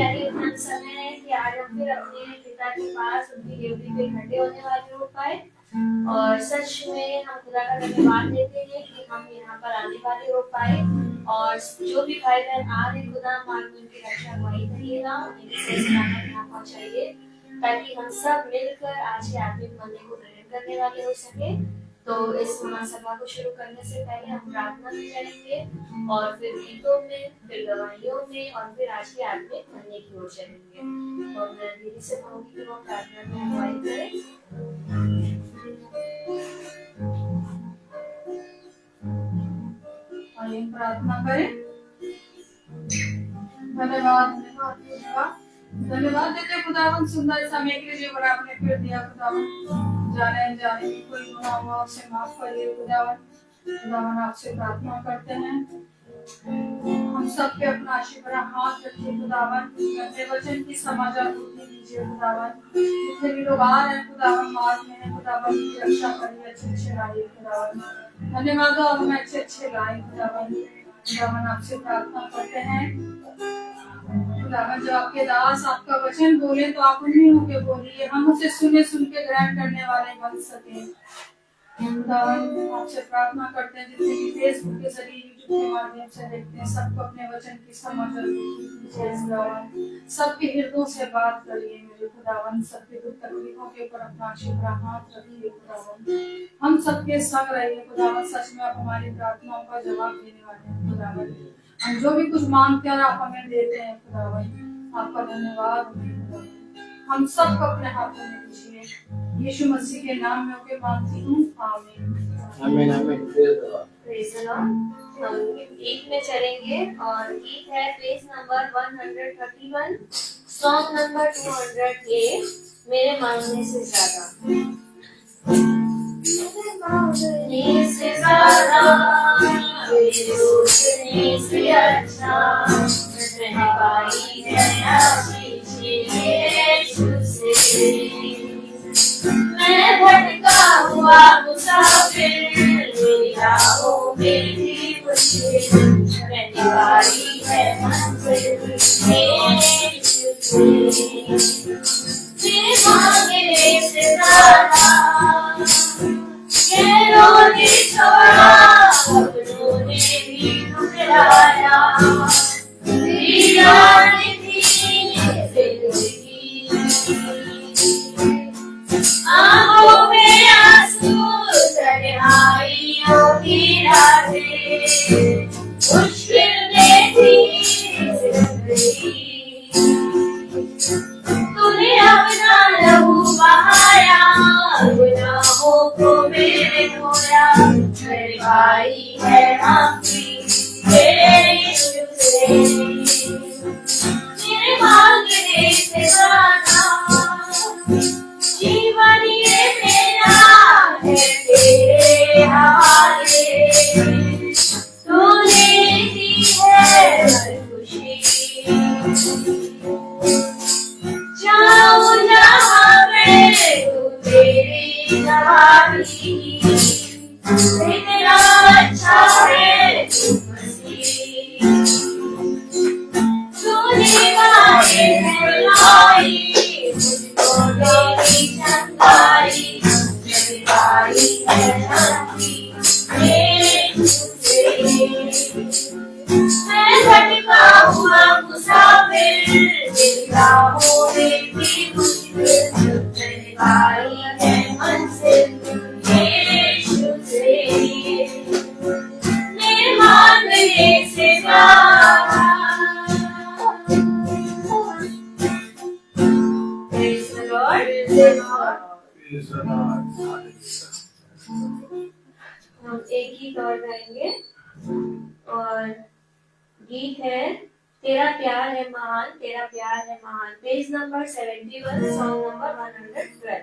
यही हम समय है कि आज हम फिर अपने पिता के पास उनकी ड्यूटी पे इकट्ठे होने वाले हो पाए और सच में हम खुदा का धन्यवाद देते हैं कि हम यहाँ पर आने वाले हो पाए और जो भी भाई बहन आ रहे खुदा मार्ग में उनकी रक्षा वही करिएगा, उन्हें सही सलामत यहाँ पहुँचाइए ताकि हम सब मिलकर आज के आत्मिक मंदिर को ग्रहण करने वाले हो सके। तो इस महासभा को शुरू करने से पहले हम प्रार्थना भी करेंगे और फिर गीतों में, फिर गवाहियों में और फिर आज के आत्मिक बनने की ओर चलेंगे। तो मैं दीदी से कहूँगी कि वो प्रार्थना में अगुवाई करें। आइए प्रार्थना करें। धन्यवाद धन्यवाद देते खुदावन सुंदर समय के लिए बड़ा आपने फिर दिया खुदावन। जाने अनजाने में कोई गुनाह हुआ उसे माफ करिए खुदावन आपसे प्रार्थना करते हैं हम सब पे अपना आशीष भरा हाथ रखिए खुदावन। अपने वचन की समाचार पूर्ति कीजिए खुदावन। जितने भी लोग आ रहे हैं खुदावन मार्ग में है खुदावन की रक्षा करिए, अच्छे लाइए खुदावन। धन्यवाद हो अब मैं अच्छे लाए खुदावन आपसे प्रार्थना करते हैं खुदावन। जब आपके दास आपका वचन बोले तो आप उन्हीं होके बोलिए, हम उसे सुन के ग्रहण करने वाले बन सके। खुदावन आपसे प्रार्थना करते हैं जितने भी फेसबुक के जरिए यूट्यूब के माध्यम से देखते हैं सबको अपने वचन की समझ और खुदावन सबके हृदयों से बात करिए मेरे खुदावन। सबके दुख तकलीफों के ऊपर अपना आशीर्वाद हाथ रखिए खुदावन। हम सबके संग रहिए खुदावन। सच में आप हमारी प्रार्थनाओं का जवाब देने वाले हैं खुदावन। हम जो भी कुछ मांगते हैं आप हमें देते हैं खुदावन। आपका धन्यवाद। हम सबको अपने हाथों में दीजिए यीशु मसीह के नाम में होके मांगती हूँ, आमीन आमीन आमीन। Praise the Lord. हम गीत में चलेंगे और गीत है पेज नंबर 131, सॉन्ग नंबर 208, मेरे मांगने से ज्यादा। मेरे मांगने से ज्यादा, मेरे सोचने से अच्छा, महंगाई है आशीष यीशु से। मैं भटका हुआ मुसाफिर, मेरी राहों में भी मुश्किल, मैंने पाई है मंजिल यीशु से। मेरे मांगने से ज्यादा गैरों ने छोड़ा, अपनों ने भी ठुकराया, वीरान थी जिंदगी, आंखों में आंसू, तन्हाइयों की रातें, मुश्किल में थी जिंदगी। तूने अपना लहू बहाया, गुनाहों को मेरे धोया, मेरे भाई है माफी यीशु से। मेरे मांगने से ज्यादा जीवन ये मेरा है तेरे हवाले, तूने दी है हर खुशी। जाऊं जहाँ में तू तेरी गवाही, तेरा अच्छा है तू मसीह। तूने वादे फैलाई, मुझको तेरी चंगाई, मेरी भाई है शांति यीशु से। मैं भटका हुआ मुसाफिर, मेरी राहों में भी मुश्किल, मेरी भाई है मंजिल यीशु से। मेरे मांगने से ज्यादा। Praise the Lord. हम एक ही दौर गाएंगे और गीत है तेरा प्यार है महान, तेरा प्यार है महान, पेज नंबर 71, सॉन्ग नंबर 112।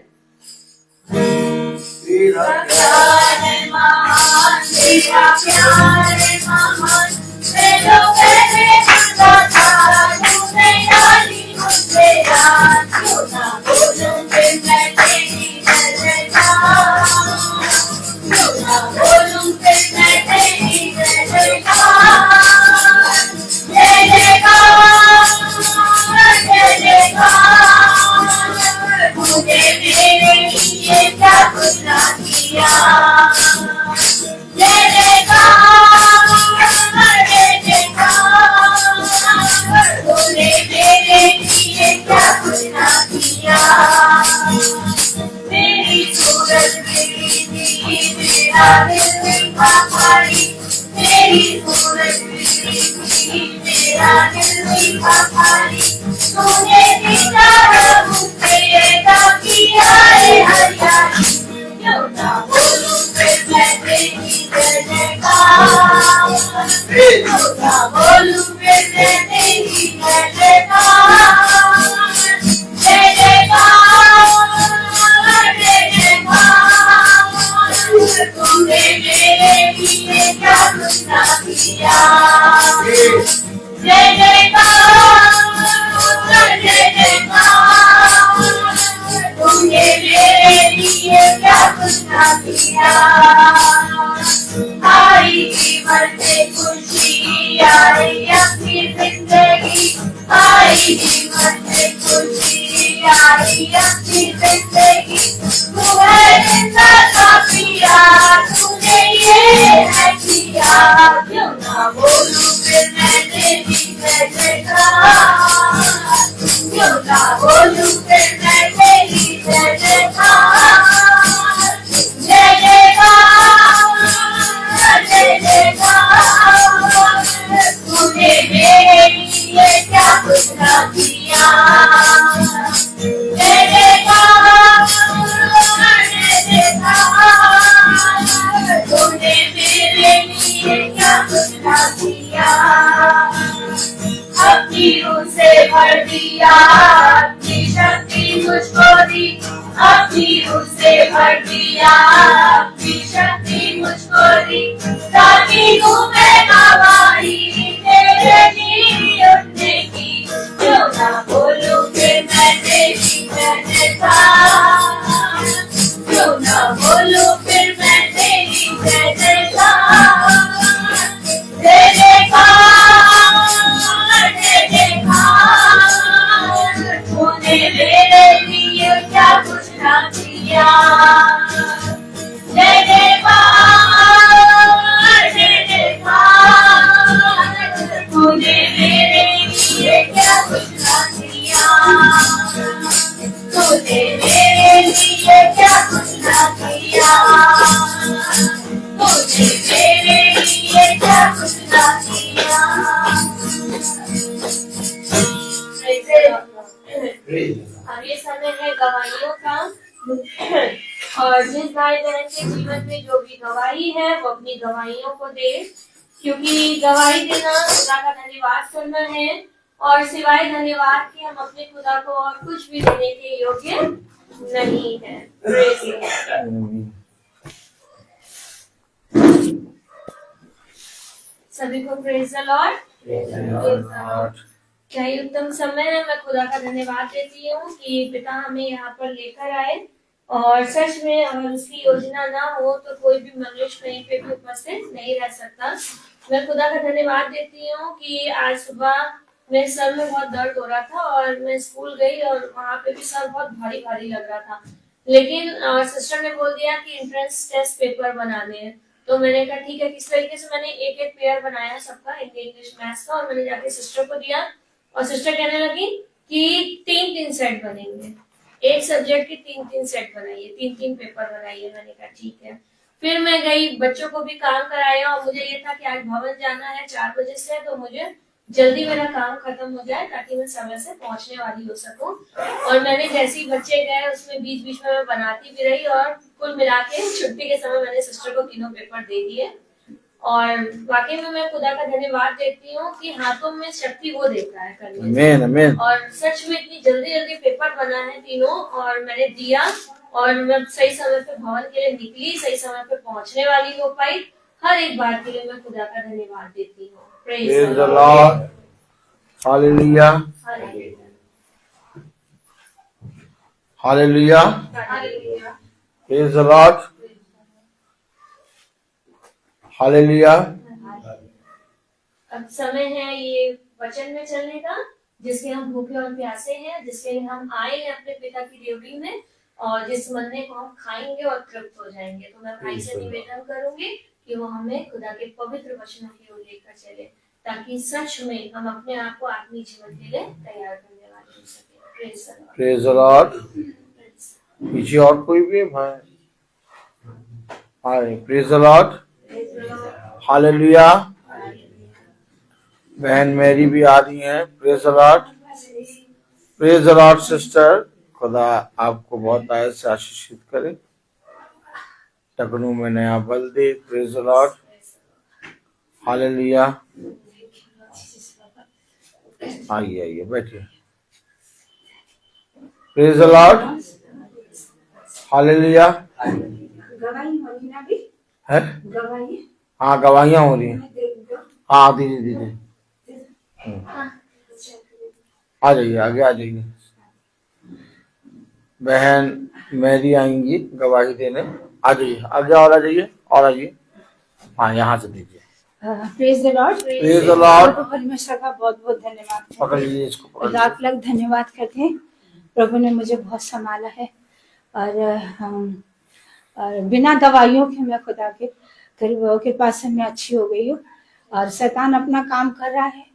तेरा प्यार है महान, तेरा प्यार है महान, मैं जो पहले खुदा था, तूने डाली मुझसे रात, क्यों ना बोलूं फिर मैं तेरी जलता, क्यों ना बोलूं फिर मैं तेरी जलता। जय जयकार हरियाली तूने दिखाया मुझे किया है हरियाली क्यों ना बोलूं फिर मैं तेरी जय जयकार क्यों ना बोलूं फिर मैं तेरी जय जयकार जय जयकार जय जयकार तूने मेरे लिए क्या कुछ ना किया जय जयकार जय जयकार तूने मेरे लिए क्या कुछ ना किया आई जीवन में खुशी आई अपनी जिंदगी आई जीवन में खुशी आई अपनी जिंदगी तू है जिंदा सा पिया तूने ये है किया क्यों ना बोलूं फिर मैं तेरी जय जयकार क्यों ना बोलूं फिर मैं तेरी जय जयकार जय जयकार जय जयकार तूने मेरे लिए क्या कुछ ना किया जय जयकार जय जयकार तूने मेरे लिए क्या कुछ ना किया अपनी रूह से भर दिया अपनी शक्ति मुझको दी अपनी रूह से भर दिया अपनी शक्ति मुझको दी ताकि तू मैं गवाही तेरे जी उठने की क्यों ना बोलूं फिर मैं तेरी जय जयकार क्यों ना बोलूं फिर मैं तेरी जय जयकार जय जयकार जय जयकार तूने मेरे लिए क्या कुछ ना किया जय जयकार जय जयकार तूने मेरे लिए क्या कुछ ना किया तूने मेरे लिए क्या कुछ ना किया तूने मेरे लिए क्या कुछ ना किया अब ये समय है गवाहियों का और जिस भाई बहन के जीवन में जो भी गवाही है वो अपनी गवाहियों को दे क्योंकि गवाही देना खुदा का धन्यवाद करना है और सिवाय धन्यवाद के हम अपने खुदा को और कुछ भी देने के योग्य नहीं है। Praise God। सभी को प्रेज द लॉर्ड। क्या ही उत्तम समय है। मैं खुदा का धन्यवाद देती हूँ कि पिता हमें यहाँ पर लेकर आए और सच में अगर उसकी योजना ना हो तो कोई भी मनुष्य कहीं पे भी उपस्थित नहीं रह सकता। मैं खुदा का धन्यवाद देती हूँ कि आज सुबह मेरे सर में बहुत दर्द हो रहा था और मैं स्कूल गई और वहाँ पे भी सर बहुत भारी भारी लग रहा था, लेकिन सिस्टर ने बोल दिया कि एंट्रेंस टेस्ट पेपर बनाने हैं। तो मैंने कहा ठीक है। किस तरीके से मैंने एक एक पेयर बनाया सबका, हिंदी इंग्लिश मैथ्स का, और मैंने जाके सिस्टर को दिया और सिस्टर कहने लगी कि 3-3 सेट बनेंगे, एक सब्जेक्ट की 3-3 सेट बनाइए, 3-3 पेपर बनाइए। मैंने कहा ठीक है। फिर मैं गई, बच्चों को भी काम कराया और मुझे ये था कि आज भवन जाना है 4 बजे से, तो मुझे जल्दी मेरा काम खत्म हो जाए ताकि मैं समय से पहुंचने वाली हो सकूं। और मैंने जैसे ही बच्चे गए उसमें बीच बीच में मैं बनाती भी रही और कुल मिला के छुट्टी के समय मैंने सिस्टर को 3 पेपर दे दिए। और वाकई में मैं खुदा का धन्यवाद देती हूँ कि हाथों में शक्ति वो देता है करने में। और सच में इतनी जल्दी जल्दी पेपर बना है 3 और मैंने दिया और मैं सही समय पे भवन के लिए निकली, सही समय पे पहुंचने वाली हो पाई। हर एक बात के लिए मैं खुदा का धन्यवाद देती हूँ। Praise the Lord. Hallelujah. Hallelujah. Hallelujah. Praise the Lord. Hallelujah. अब समय है ये वचन में चलने का, जिसके हम भूखे और प्यासे हैं, जिसके लिए हम आए हैं अपने पिता की देवड़ी में, और जिस मन्ने को हम खाएंगे और तृप्त हो जाएंगे। तो मैं भाई से निवेदन करूंगी कि वो हमें खुदा के पवित्र वचनों की ओर लेकर चले, ताकि सच में हम अपने आप को आत्मिक जीवन के लिए तैयार करने वाले हो सके। Praise the Lord. पीछे और कोई भी भाई? हाय, प्रेज द लॉर्ड। हालेलुया। बहन मैरी भी आ रही हैं। Praise the Lord. Praise the Lord sister, खुदा आपको बहुत आयत से आशीषित करे, टकनू में नया बल दे। Praise the Lord, hallelujah. आइए आइए बैठिए। Praise the Lord, hallelujah. गवाही होनी ना भी है, गवाही। हाँ गवाहियां हो रही हैं। हाँ दीदी दीदी आ जाइए, आगे आ जाइए। बहन मेरी आएंगी गवाही देने। आ जाइए आगे, और आ जाइए और आइए। हाँ यहाँ से दीजिए। Praise the Lord. Praise the Lord. प्रभु परमेश्वर का बहुत बहुत धन्यवाद पकड़ करते लीजिए इसको, पकड़ हैं, लीजिए। लाख लाख धन्यवाद करते हैं। प्रभु ने मुझे बहुत संभाला है और बिना दवाइयों के मैं खुदा के करीब के पास से मैं अच्छी हो गई हूँ। और शैतान अपना काम कर रहा है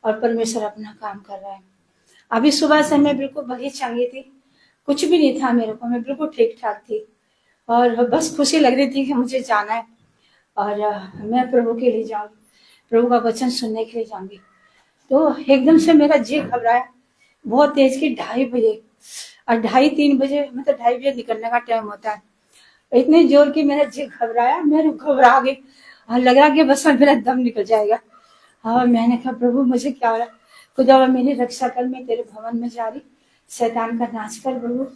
और परमेश्वर अपना काम कर रहा है। अभी सुबह से मैं बिल्कुल भली चंगी थी, कुछ भी नहीं था मेरे को, मैं बिल्कुल ठीक ठाक थी और बस खुशी लग रही थी कि मुझे जाना है और मैं प्रभु के लिए जाऊंगी, प्रभु का वचन सुनने के लिए जाऊंगी। तो एकदम से मेरा जी घबराया बहुत तेज की 2:30 बजे और 2:30-3 बजे मतलब 2:30 बजे निकलने का टाइम होता है। इतने जोर की मेरा जी घबराया, मैं घबरा गई और लग रहा कि बस मेरा दम निकल जाएगा। और मैंने कहा प्रभु मुझे क्या हो रहा, खुदा मेरी रक्षा कर, मैं तेरे भवन में जा रही, शैतान का नाश कर प्रभु,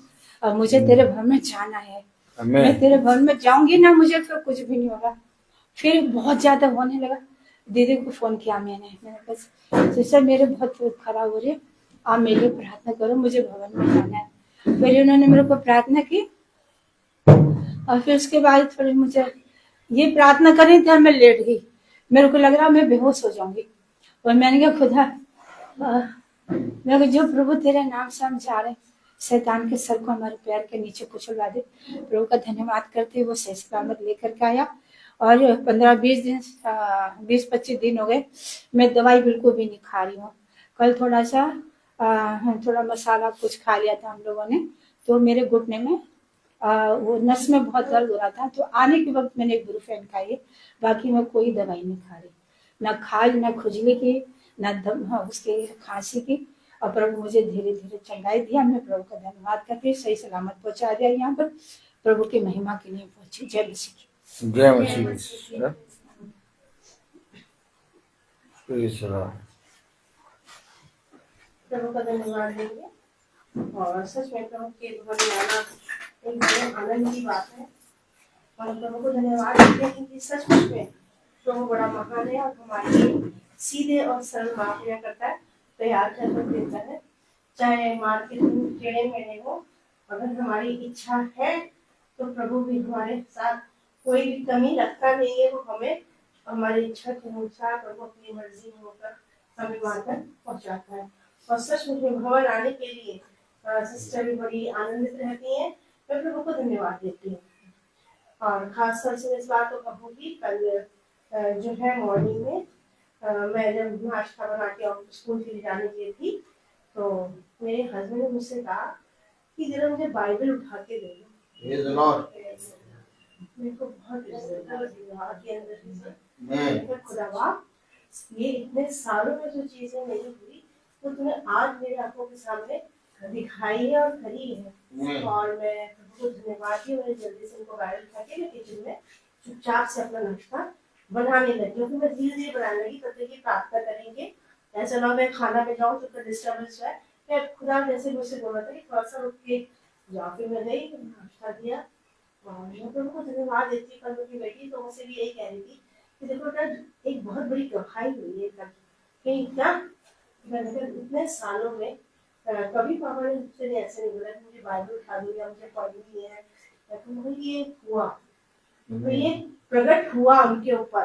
और मुझे तेरे भवन में जाना है। मैं तेरे भवन में जाऊंगी ना, मुझे फिर कुछ भी नहीं होगा। फिर बहुत ज्यादा होने लगा। दीदी को फोन किया मैंने कहा सिस्टर मेरे बहुत तबीयत खराब हो रही है, आप मेरे लिए प्रार्थना करो, मुझे भवन में जाना है। फिर उन्होंने मेरे को प्रार्थना की और फिर उसके बाद थोड़ी मुझे ये प्रार्थना कर रही थी और मैं लेट गई, मेरे को लग रहा मैं बेहोश हो जाऊंगी। और मैंने कहा खुदा मैं जो प्रभु तेरे नाम से हम जा रहे, शैतान के सर को हमारे पैर के नीचे कुचलवा दे। प्रभु का धन्यवाद करते वो सही सलामत लेकर के आया और 15-20 दिन 20-25 दिन हो गए मैं दवाई बिल्कुल भी नहीं खा रही हूँ। कल थोड़ा सा थोड़ा मसाला कुछ खा लिया था हम लोगों ने, तो मेरे घुटने में वो नस में बहुत दर्द हो रहा था, तो आने के वक्त मैंने इब्रूफेन खाई है, बाकी मैं कोई दवाई नहीं खा रही, ना खाल ना खुजली की ना दम उसके खांसी की। और प्रभु मुझे धीरे धीरे चंगाई दिया। मैं प्रभु का धन्यवाद करती सही सलामत पहुंचा दिया यहाँ पर, प्रभु की महिमा के लिए पहुंची। जय मसीह की। जय मसीह। प्रभु का धन्यवाद देंगे और सच में प्रभु के भवन में आना एक बड़े आनंद की बात है और प्रभु को धन्यवाद देते हैं कि सचमुच में प्रभु बड़ा महान है और हमारे लिए सीधे और सरल मार्ग करता है, तैयार कर देता है। चाहे मार्केट में टेढ़े मेढ़े हो, अगर हमारी इच्छा है तो प्रभु भी हमारे साथ कोई भी कमी रखता नहीं है, वो हमें हमारी इच्छा के अनुसार प्रभु अपनी मर्जी में होकर हमें वहां तक पहुंचाता है। और सचमुच में भवन आने के लिए सिस्टर भी बड़ी आनंदित रहती हैं। मैं प्रभु को धन्यवाद देती हूँ और खास तौर से इस बात को कहूँगी, कल जो है मॉर्निंग में मैं जब नाश्ता बना के स्कूल के लिए जाने के लिए थी, तो मेरे हस्बैंड ने मुझसे कहा कि जरा मुझे बाइबल उठा के दे दो। मेरे को बहुत खुदावा ये इतने सालों में जो चीजें नहीं हुई तो तुम्हें आज मेरी आंखों के सामने दिखाई है और करी है। और मैं प्रभु को धन्यवाद दी, मैंने जल्दी से उनको बाइबल उठा के मैं किचन में चुपचाप से अपना नाश्ता बनाने लगी, क्योंकि मैं धीरे धीरे बनाने लगी। तब तक प्रार्थना करेंगे, ऐसा ना मैं खाना पे जाऊँ तो डिस्टर्बेंस है। मैं खुदा जैसे मुझसे बोला था कि थोड़ा सा रुक के जाओ, फिर मैं गई, नाश्ता दिया और मैं प्रभु को धन्यवाद देती हूँ। कल की बेटी तो मुझसे भी यही कह रही थी कि देखो कल एक बहुत बड़ी गवाही हुई है कल, कि क्या मैंने इतने सालों में कभी पापा ने मुझसे ऐसे नहीं बोला कि मुझे बाइबल उठा दो या मुझे पढ़नी है। तो ये हुआ, तो ये प्रकट हुआ उनके ऊपर,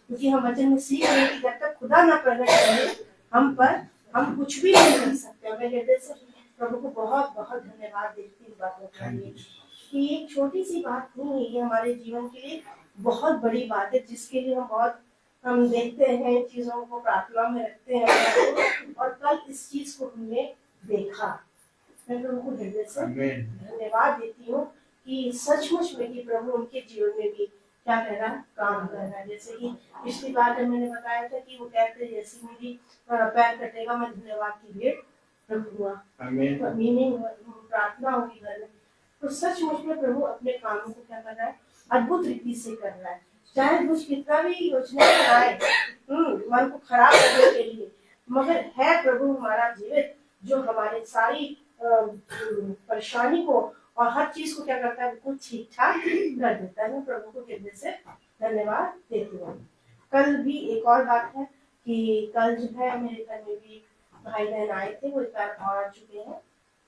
क्योंकि हम वचन में सीख रहे कि जब तक खुदा ना प्रकट करे हम पर हम कुछ भी नहीं कर सकते। मैं हृदय से प्रभु को बहुत बहुत धन्यवाद देती हूँ बातों के लिए कि एक छोटी सी बात नहीं है, ये हमारे जीवन के लिए बहुत बड़ी बात है, जिसके लिए हम देखते हैं चीजों को प्रार्थना में रखते हैं और कल इस चीज को हमने देखा। मैं प्रभु को हृदय से धन्यवाद देती हूँ कि सचमुच में कि प्रभु उनके जीवन में भी क्या कर रहा काम कर रहा है। जैसे कि पिछली बार जब मैंने बताया था कि वो कहते जैसे मेरी पैर कटेगा मैं धन्यवाद की भेंट प्रभु हुआ, आमीन। मीनिंग प्रार्थना होगी घर में, तो सचमुच में प्रभु अपने कामों को क्या कर रहा है, अद्भुत रीति से कर रहा है। चाहे दुष्ट कितना भी योजना बनाए मन को खराब करने के लिए, मगर है प्रभु हमारा जीवित, जो हमारे सारी परेशानी को और हर चीज को क्या करता है, बिल्कुल ठीक ठाक कर देता है। मैं प्रभु को हृदय से धन्यवाद देती हूँ। कल भी एक और बात है कि कल जो है मेरे घर में भी भाई बहन आए थे, वो इस बार और आ चुके हैं,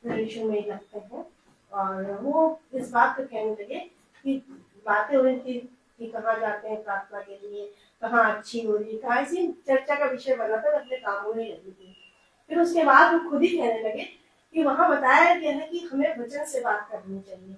रिलेशन में लगते हैं, और वो इस बात को कहने लगे कि बातें हो रही थी कि कहाँ जाते हैं प्रार्थना के लिए, कहाँ अच्छी हो रही, कहाँ ऐसी चर्चा का विषय बना था, अपने कामों में लगी थी। फिर उसके बाद वो खुद ही कहने लगे कि वहां बताया गया है कि हमें वचन से बात करनी चाहिए,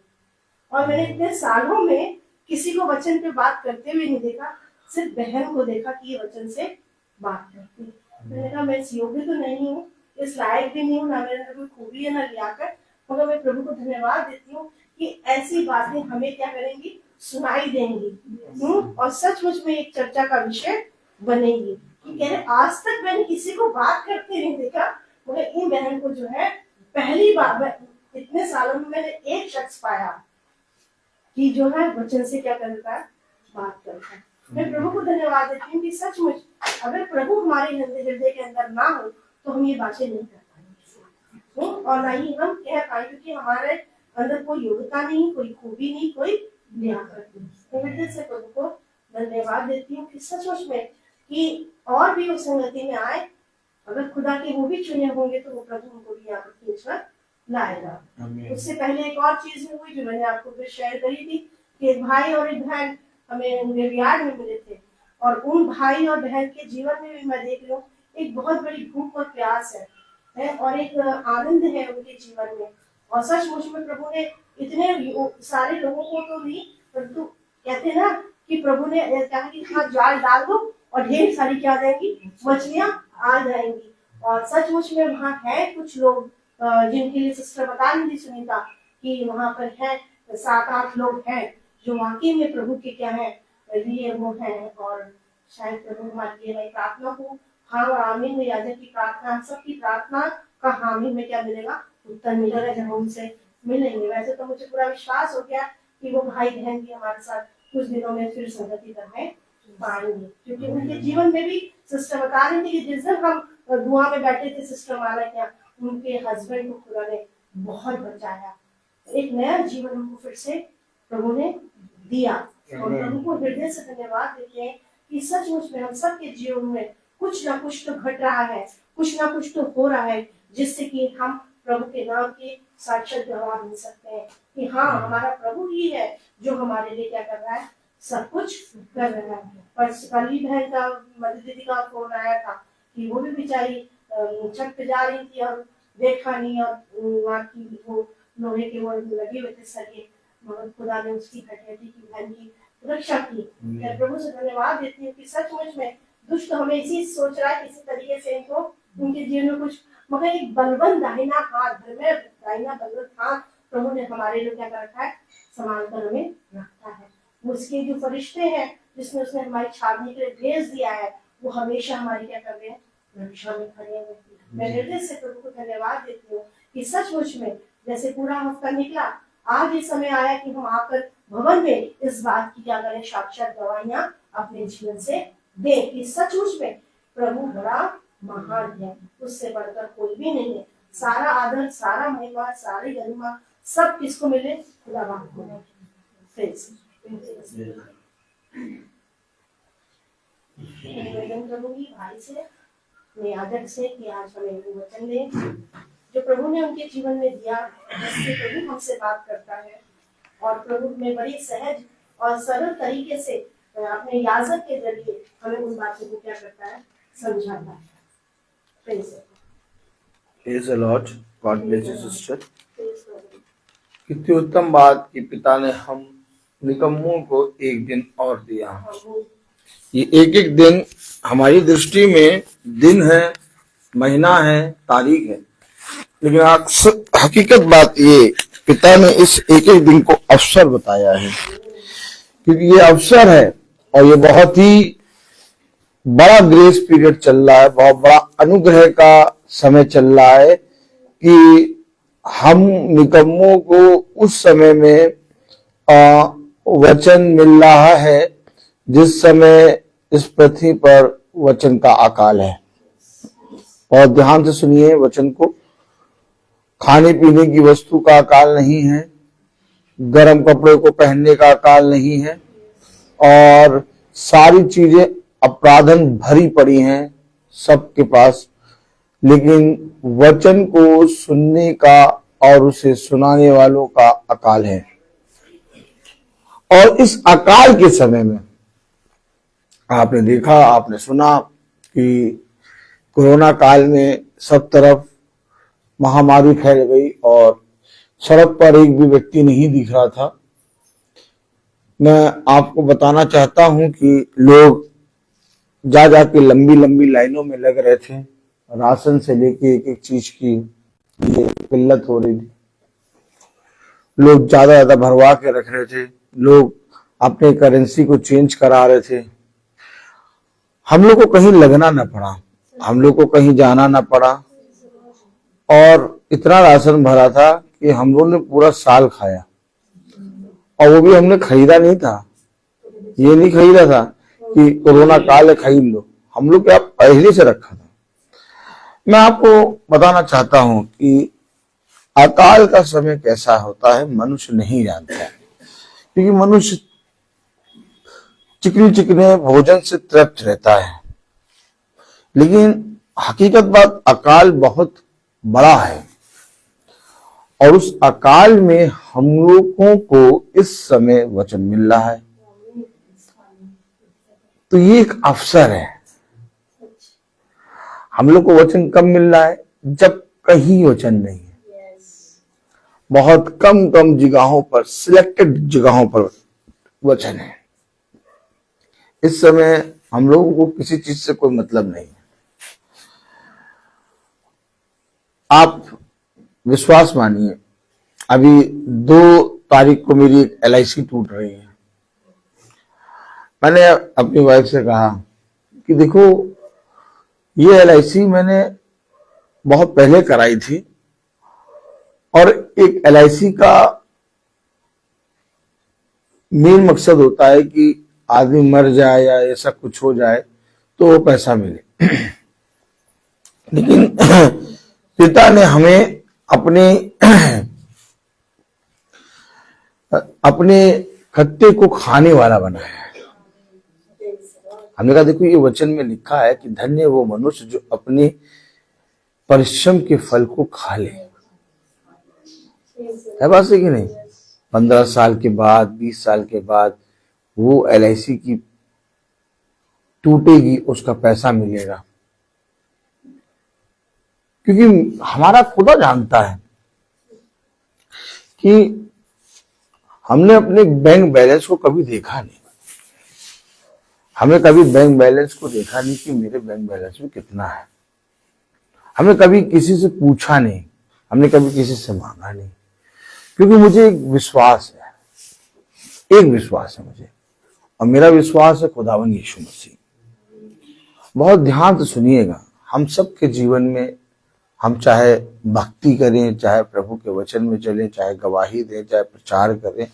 और मैंने इतने सालों में किसी को वचन पे बात करते हुए नहीं देखा, सिर्फ बहन को देखा कि ये वचन से बात करती है। मैंने कहा मैं इस योग्य तो नहीं हूँ, इस लायक भी नहीं हूँ, ना मेरे अंदर कोई खूबी है ना लियाकत, मगर मैं प्रभु को धन्यवाद देती हूँ कि ऐसी बातें हमें क्या करेंगी, सुनाई देंगी, और सचमुच में एक चर्चा का विषय बनेगी कि कह रहे आज तक मैंने किसी को बात करते नहीं देखा, मगर इन बहन को जो है पहली बार इतने सालों में मैंने एक शख्स पाया कि जो है वचन से क्या करता है, बात करता है। मैं प्रभु को धन्यवाद देती हूँ कि सचमुच अगर प्रभु हमारे हृदय के अंदर ना हो तो हम ये बातें नहीं कर पाएंगे, और ना ही हम कह पाए, क्योंकि हमारे अंदर कोई योग्यता नहीं, कोई खूबी नहीं, कोई लियाकत नहीं। तो हृदय से प्रभु को धन्यवाद देती हूँ कि सचमुच में कि और भी उस संगति में आए, अगर खुदा के वो भी चुने होंगे तो वो प्रभु उनको भी यहाँ पर खींचकर लाएगा। उससे पहले एक और चीज हुई जो मैंने आपको फिर शेयर करी थी कि एक भाई और एक बहन हमें ग्रेवयार्ड में मिले थे, और उन भाई और बहन के जीवन में भी मैं देख रही हूँ एक बहुत बड़ी भूख और प्यास है और एक आनंद है उनके जीवन में, और सचमुच में प्रभु ने इतने सारे लोगों को तो नहीं, परंतु कहते ना कि प्रभु ने कहा कि हाँ जाल डाल दो और ढेर सारी क्या जाएंगी, मछलियां आ जाएंगी। और सचमुच में वहाँ है कुछ लोग जिनके लिए सिस्टर बता रही थी सुनीता कि वहाँ पर है 7-8 लोग हैं जो वाकई में प्रभु के क्या है लिए वो हैं, और शायद प्रभु हमारे लिए मैं प्रार्थना को हाँ और आमीन में याजक की प्रार्थना, सबकी प्रार्थना का हामी में क्या मिलेगा, उत्तर मिलेगा जब हम उनसे मिलेंगे। वैसे तो मुझे पूरा विश्वास हो गया कि वो भाई बहन भी हमारे साथ कुछ दिनों में फिर संगति करने पाएंगे, क्योंकि उनके जीवन में भी सिस्टर बता रही थी कि जिस दिन हम दुआ में बैठे थे सिस्टर माला क्या उनके हस्बैंड को खुदा ने बहुत बचाया, एक नया जीवन उनको फिर से प्रभु ने दिया, और प्रभु को हृदय से धन्यवाद देते हैं कि सचमुच में हम सबके जीवन में कुछ ना कुछ तो घट रहा है, कुछ ना कुछ तो हो रहा है, जिससे कि हम प्रभु के नाम के साक्षात गवाह बन सकते हैं कि हाँ हमारा प्रभु ही है जो हमारे लिए क्या कर रहा है, सब कुछ कर रहा है। पर कली बहन का मधु दीदी का फोन आया था कि वो भी बेचारी छत पे जा रही थी और देखा नहीं, और वहाँ की वो लोहे के वो लगे हुए थे सरिये, मगर खुदा ने उसकी हड्डी की बहन की रक्षा की। मैं प्रभु से धन्यवाद देती हूँ कि सचमुच में दुष्ट हमें इसी सोच रहा है किसी तरीके से इनको उनके जीवन में कुछ, मगर एक बलबन दाहिना हाथ, दाहिना बलबन हाथ प्रभु ने हमारे लिए क्या कर रखा है, संभाल कर हमें रखा है। उसके जो फरिश्ते हैं जिसमें उसने हमारी छावनी के लिए भेज दिया है, वो हमेशा हमारी क्या कर रहे हैं, रक्षा में खड़े हैं। मैं हृदय से प्रभु को धन्यवाद देती हूँ कि सचमुच में जैसे पूरा हफ्ता निकला, आज ये समय आया कि हम आकर भवन में इस बात की क्या करें, साक्षात गवाहियां अपने जीवन से दें कि सचमुच में प्रभु बड़ा महान है, उससे बढ़कर कोई भी नहीं है। सारा आदर, सारा महिमा, सारी गरिमा सब किसको मिले, खुदा बाप को मिले। निवेदन करूंगी भाई से, आदर से कि आज हमें वो वचन दें जो प्रभु ने उनके जीवन में दिया, जिससे प्रभु हमसे बात करता है, और प्रभु में बड़ी सहज और सरल तरीके से अपने याजक के जरिए हमें उन बातों को क्या करता है, समझाता है। Praise the Lord. God bless you, sister. कितनी उत्तम बात कि पिता ने हम निकम्मों को एक दिन और दिया। ये एक दिन हमारी दृष्टि में दिन है, महीना है, तारीख है, लेकिन अक्सर हकीकत बात ये पिता ने इस एक दिन को अवसर बताया है, क्योंकि ये अवसर है और ये बहुत ही बड़ा ग्रेस पीरियड चल रहा है, बहुत बड़ा अनुग्रह का समय चल रहा है कि हम निकम्मों को उस समय में वचन मिल रहा है जिस समय इस पृथ्वी पर वचन का अकाल है। और ध्यान से सुनिए वचन को, खाने पीने की वस्तु का अकाल नहीं है, गर्म कपड़े को पहनने का अकाल नहीं है, और सारी चीजें अपराधन भरी पड़ी हैं सबके पास, लेकिन वचन को सुनने का और उसे सुनाने वालों का अकाल है। और इस अकाल के समय में आपने देखा, आपने सुना कि कोरोना काल में सब तरफ महामारी फैल गई और सड़क पर एक भी व्यक्ति नहीं दिख रहा था। मैं आपको बताना चाहता हूं कि लोग जा जाके लंबी लंबी लाइनों में लग रहे थे, राशन से लेके एक एक चीज की ये किल्लत हो रही थी। लोग ज्यादा भरवा के रख रहे थे, लोग अपने करेंसी को चेंज करा रहे थे। हम लोग को कहीं लगना न पड़ा, हम लोग को कहीं जाना न पड़ा, और इतना राशन भरा था कि हम लोग ने पूरा साल खाया। और वो भी हमने खरीदा नहीं था, ये नहीं खरीदा था कि कोरोना काल है खरीद लो, हम लोग क्या पहले से रखा था। मैं आपको बताना चाहता हूं कि अकाल का समय कैसा होता है मनुष्य नहीं जानता है, क्योंकि मनुष्य चिकने चिकने भोजन से तृप्त रहता है। लेकिन हकीकत बात, अकाल बहुत बड़ा है, और उस अकाल में हम लोगों को इस समय वचन मिल रहा है। तो ये एक अवसर है। हम लोग को वचन कब मिल रहा है? जब कहीं वचन नहीं है, बहुत कम कम जगहों पर, सिलेक्टेड जगहों पर वचन है। इस समय हम लोगों को किसी चीज से कोई मतलब नहीं है। आप विश्वास मानिए, अभी 2 तारीख को मेरी एक LIC टूट रही है। मैंने अपनी वाइफ से कहा कि देखो, ये LIC मैंने बहुत पहले कराई थी, और एक LIC का मेन मकसद होता है कि आदमी मर जाए या ऐसा कुछ हो जाए तो वो पैसा मिले। लेकिन पिता ने हमें अपने खत्ते को खाने वाला बनाया है। हमने कहा देखो, ये वचन में लिखा है कि धन्य वो मनुष्य जो अपने परिश्रम के फल को खा ले। है बात है कि नहीं? 15 साल के बाद, 20 साल के बाद वो LIC की टूटेगी, उसका पैसा मिलेगा। क्योंकि हमारा खुदा जानता है कि हमने अपने बैंक बैलेंस को कभी देखा नहीं। हमने कभी बैंक बैलेंस को देखा नहीं कि मेरे बैंक बैलेंस में कितना है। हमने कभी किसी से पूछा नहीं, हमने कभी किसी से मांगा नहीं, क्योंकि मुझे एक विश्वास है, मुझे, और मेरा विश्वास है खुदावन यीशु मसीह। बहुत ध्यान से सुनिएगा, हम सबके जीवन में, हम चाहे भक्ति करें, चाहे प्रभु के वचन में चलें, चाहे गवाही दें, चाहे प्रचार करें,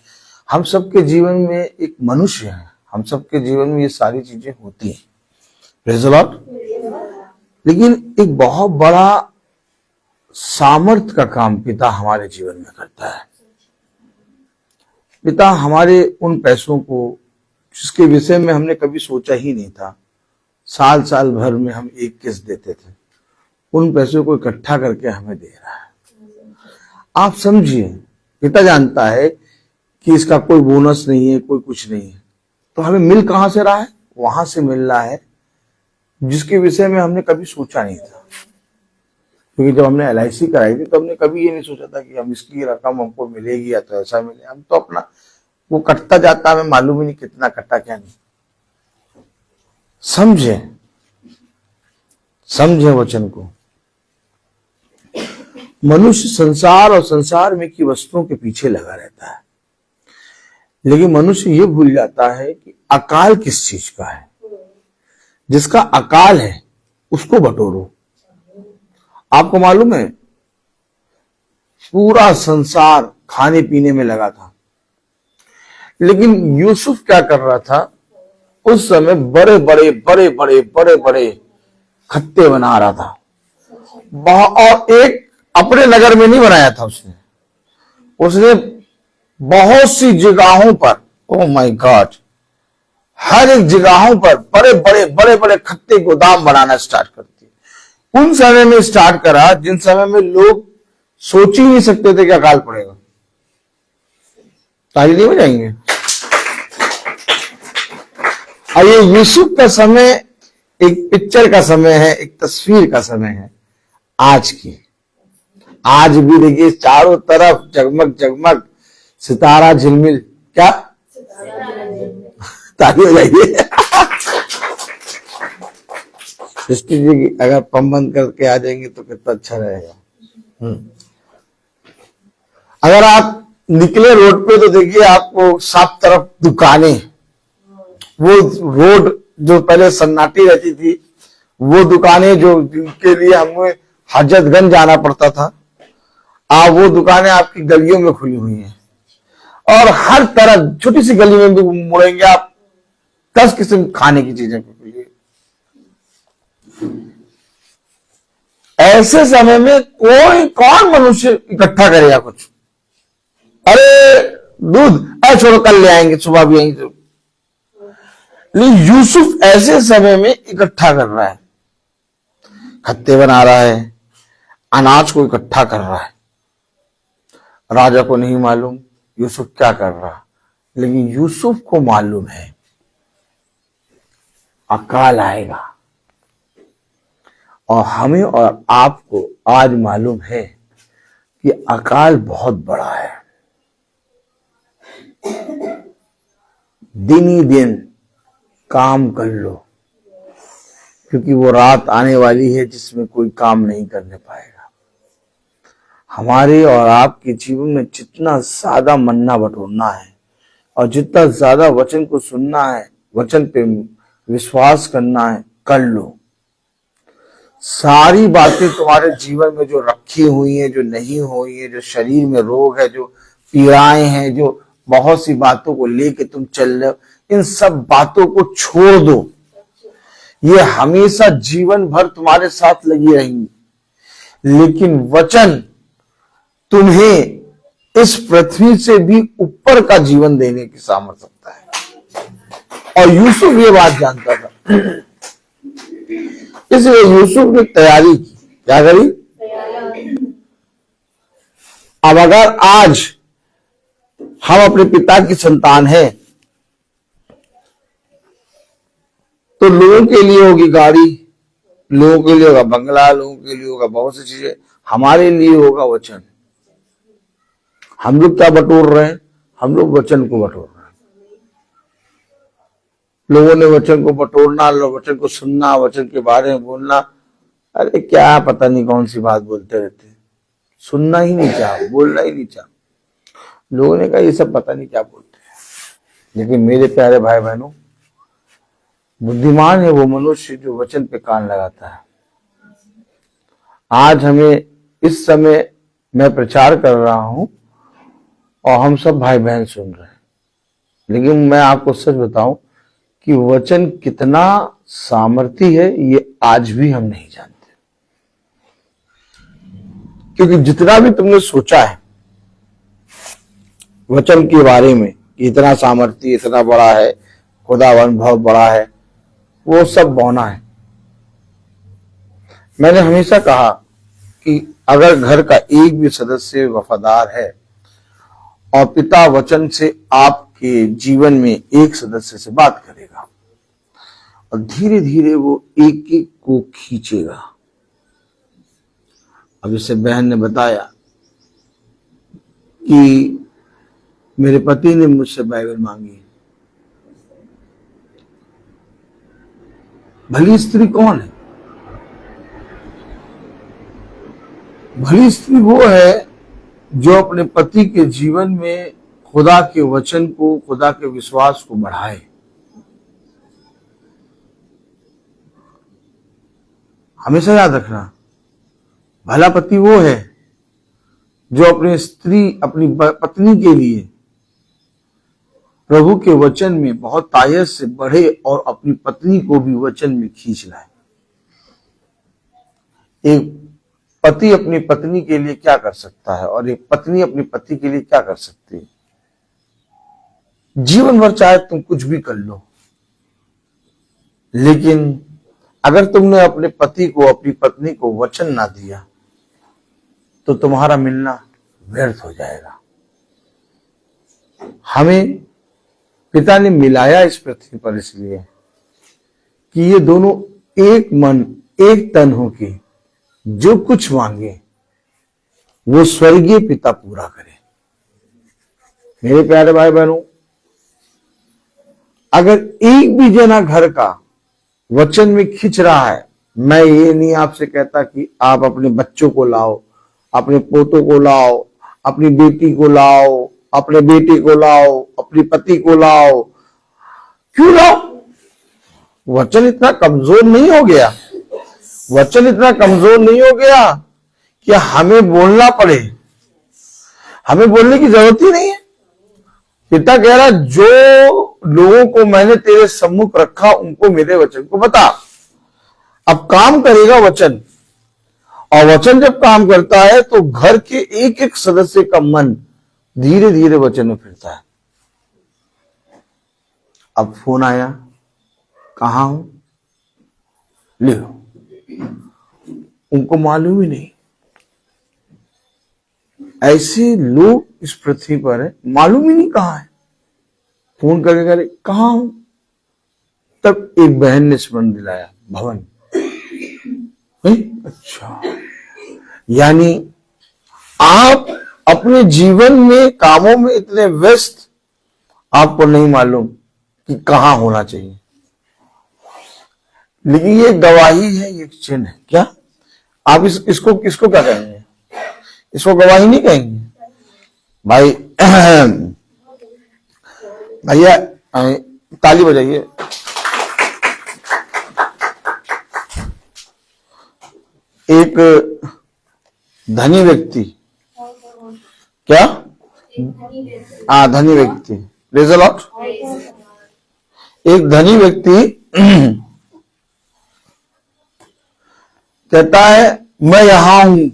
हम सबके जीवन में एक मनुष्य है, हम सबके जीवन में ये सारी चीजें होती हैं। Praise the Lord. लेकिन एक बहुत बड़ा सामर्थ्य का काम पिता हमारे जीवन में करता है। पिता हमारे उन पैसों को, जिसके विषय में हमने कभी सोचा ही नहीं था, साल साल भर में हम एक किस्त देते थे, उन पैसों को इकट्ठा करके हमें दे रहा है। आप समझिए, पिता जानता है कि इसका कोई बोनस नहीं है, कोई कुछ नहीं है, तो हमें मिल कहां से रहा है? वहां से मिल रहा है जिसके विषय में हमने कभी सोचा नहीं था। क्योंकि जब हमने LIC कराई थी तो हमने कभी ये नहीं सोचा था कि हम इसकी रकम हमको मिलेगी या तो ऐसा मिले। हम तो अपना वो कटता जाता, हमें मालूम ही नहीं कितना कटा क्या नहीं। समझे वचन को। मनुष्य संसार और संसार में की वस्तुओं के पीछे लगा रहता है, लेकिन मनुष्य ये भूल जाता है कि अकाल किस चीज का है। जिसका अकाल है उसको बटोरो। आपको मालूम है पूरा संसार खाने पीने में लगा था। लेकिन यूसुफ क्या कर रहा था, उस समय बड़े बड़े बड़े बड़े बड़े बड़े खत्ते बना रहा था। और एक अपने नगर में नहीं बनाया था उसने उसने बहुत सी जगहों पर, ओ माय गॉड, हर एक जगहों पर बड़े बड़े बड़े बड़े खत्ते गोदाम बनाना स्टार्ट कर दिए। उन समय में स्टार्ट करा जिन समय में लोग सोच ही नहीं सकते थे कि अकाल पड़ेगा। ताली नहीं बजाएंगे? और ये यूसुफ का समय एक पिक्चर का समय है, एक तस्वीर का समय है आज की। आज भी देखिए चारों तरफ जगमग जगमग सितारा झिलमिल, क्या ताली हो जाइए। सृष्टि जी की अगर पंप बंद करके आ जाएंगे तो कितना अच्छा रहेगा। अगर आप निकले रोड पे तो देखिए आपको सात तरफ दुकानें, वो रोड जो पहले सन्नाटी रहती थी, वो दुकानें जो जिनके लिए हमें हजरतगंज जाना पड़ता था, वो दुकानें आपकी गलियों में खुली हुई हैं। और हर तरफ छोटी सी गली में भी मुड़ेंगे आप 10 किस्म खाने की चीजें मिलेंगी। ऐसे समय में कौन मनुष्य इकट्ठा करेगा कुछ? अरे दूध छोड़ो, कल ले आएंगे, सुबह भी आएंगे। लेकिन यूसुफ ऐसे समय में इकट्ठा कर रहा है, खत्ते बना रहा है, अनाज को इकट्ठा कर रहा है। राजा को नहीं मालूम यूसुफ क्या कर रहा, लेकिन यूसुफ को मालूम है अकाल आएगा। और हमें और आपको आज मालूम है कि अकाल बहुत बड़ा है। दिन ही दिन काम कर लो, क्योंकि वो रात आने वाली है जिसमें कोई काम नहीं करने पाएगा। हमारे और आपके जीवन में जितना ज्यादा मन्ना बटोरना है और जितना ज्यादा वचन को सुनना है, वचन पे विश्वास करना है, कर लो। सारी बातें तुम्हारे जीवन में जो रखी हुई हैं, जो नहीं हुई है, जो शरीर में रोग है, जो पीड़ाएं हैं, जो बहुत सी बातों को लेके तुम चल रहे हो, इन सब बातों को छोड़ दो। ये हमेशा जीवन भर तुम्हारे साथ लगी रहेंगी, लेकिन वचन तुम्हें इस पृथ्वी से भी ऊपर का जीवन देने की सामर्थ्य रखता है। और यूसुफ ये बात जानता था, इसलिए यूसुफ ने तैयारी की। क्या करी? अब अगर आज हम अपने पिता की संतान हैं तो लोगों के लिए होगी गाड़ी, लोगों के लिए होगा बंगला, लोगों के लिए होगा बहुत सी चीजें, हमारे लिए होगा वचन। हम लोग क्या बटोर रहे हैं? हम लोग वचन को बटोर रहे हैं। लोगों ने वचन को बटोरना, वचन को सुनना, वचन के बारे में बोलना, अरे क्या पता नहीं कौन सी बात बोलते रहते, सुनना ही नहीं चाह, बोलना ही नहीं चाह। लोगों ने कहा ये सब पता नहीं क्या बोलते हैं। लेकिन मेरे प्यारे भाई बहनों, बुद्धिमान है वो मनुष्य जो वचन पे कान लगाता है। आज हमें इस समय मैं प्रचार कर रहा हूं और हम सब भाई बहन सुन रहे हैं, लेकिन मैं आपको सच बताऊं कि वचन कितना सामर्थी है ये आज भी हम नहीं जानते। क्योंकि जितना भी तुमने सोचा है वचन के बारे में कि इतना सामर्थी, इतना बड़ा है, खुदावन बहुत बड़ा है, वो सब बौना है। मैंने हमेशा कहा कि अगर घर का एक भी सदस्य वफादार है और पिता वचन से आपके जीवन में एक सदस्य से बात करेगा और धीरे धीरे वो एक एक को खींचेगा। अब जैसे बहन ने बताया कि मेरे पति ने मुझसे बाइबल मांगी। भली स्त्री कौन है? भली स्त्री वो है जो अपने पति के जीवन में खुदा के वचन को, खुदा के विश्वास को बढ़ाए। हमेशा याद रखना, भला पति वो है जो अपनी स्त्री, अपनी पत्नी के लिए प्रभु के वचन में बहुत तायत से बढ़े और अपनी पत्नी को भी वचन में खींच लाए। एक पति अपनी पत्नी के लिए क्या कर सकता है और एक पत्नी अपने पति के लिए क्या कर सकती है? जीवन भर चाहे तुम कुछ भी कर लो, लेकिन अगर तुमने अपने पति को, अपनी पत्नी को वचन ना दिया तो तुम्हारा मिलना व्यर्थ हो जाएगा। हमें पिता ने मिलाया इस पृथ्वी पर इसलिए कि ये दोनों एक मन, एक तन होके जो कुछ मांगे वो स्वर्गीय पिता पूरा करे। मेरे प्यारे भाई बहनों, अगर एक भी जना घर का वचन में खिंच रहा है, मैं ये नहीं आपसे कहता कि आप अपने बच्चों को लाओ, अपने पोतों को लाओ, अपनी बेटी को लाओ, अपने बेटे को लाओ, अपनी पति को लाओ। क्यों लाओ? वचन इतना कमजोर नहीं हो गया, वचन इतना कमजोर नहीं हो गया कि हमें बोलना पड़े। हमें बोलने की जरूरत ही नहीं है। पिता कह रहा, जो लोगों को मैंने तेरे सम्मुख रखा उनको मेरे वचन को बता। अब काम करेगा वचन, और वचन जब काम करता है तो घर के एक एक सदस्य का मन धीरे धीरे वचन में फिरता है। अब फोन आया, कहां हूं, ले लो। उनको मालूम ही नहीं। ऐसे लोग इस पृथ्वी पर है, मालूम ही नहीं कहां है। फोन करके करे कहां हूं, तब एक बहन ने स्मरण दिलाया, भवन। अच्छा, यानी आप अपने जीवन में कामों में इतने व्यस्त, आपको नहीं मालूम कि कहां होना चाहिए। लेकिन ये गवाही है, ये चिन्ह है। क्या आप इसको किसको क्या कहेंगे? इसको गवाही नहीं कहेंगे भाई। भैया ताली बजाइए। एक धनी व्यक्ति, क्या धनी व्यक्ति, प्रेज़ द लॉर्ड। एक धनी व्यक्ति कहता है मैं यहां हूं,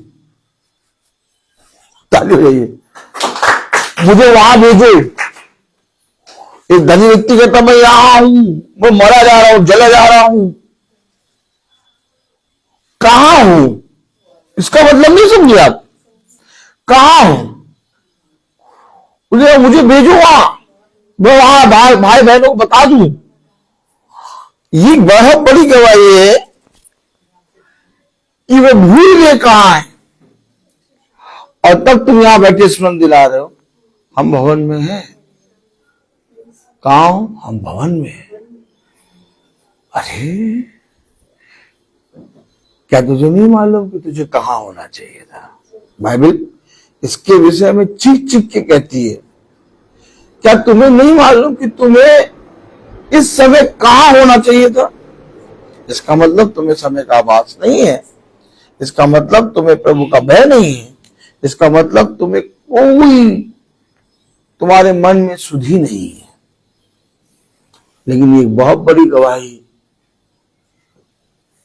ताली बजाइए, मुझे वहां भेजो। एक धनी व्यक्ति कहता मैं यहां हूं, मैं मरा जा रहा हूं, जला जा रहा हूं। कहां हूं, इसका मतलब नहीं समझे आप? कहां हूं, मुझे भेजो वहां, मैं वहां भाई बहनों को बता दूं। ये बहुत बड़ी गवाही है कि वे भूल गए कहां है, और तब तुम यहां बैठे स्मरण दिला रहे हो हम भवन में हैं। कहां हो? हम भवन में हैं। अरे क्या तुझे नहीं मालूम कि तुझे कहां होना चाहिए था? बाइबल इसके विषय में चीख चीख के कहती है। क्या तुम्हें नहीं मालूम कि तुम्हें इस समय कहां होना चाहिए था? इसका मतलब तुम्हें समय का आभास नहीं है। इसका मतलब तुम्हें प्रभु का भय नहीं है। इसका मतलब तुम्हें कोई, तुम्हारे मन में सुधि नहीं है। लेकिन ये बहुत बड़ी गवाही,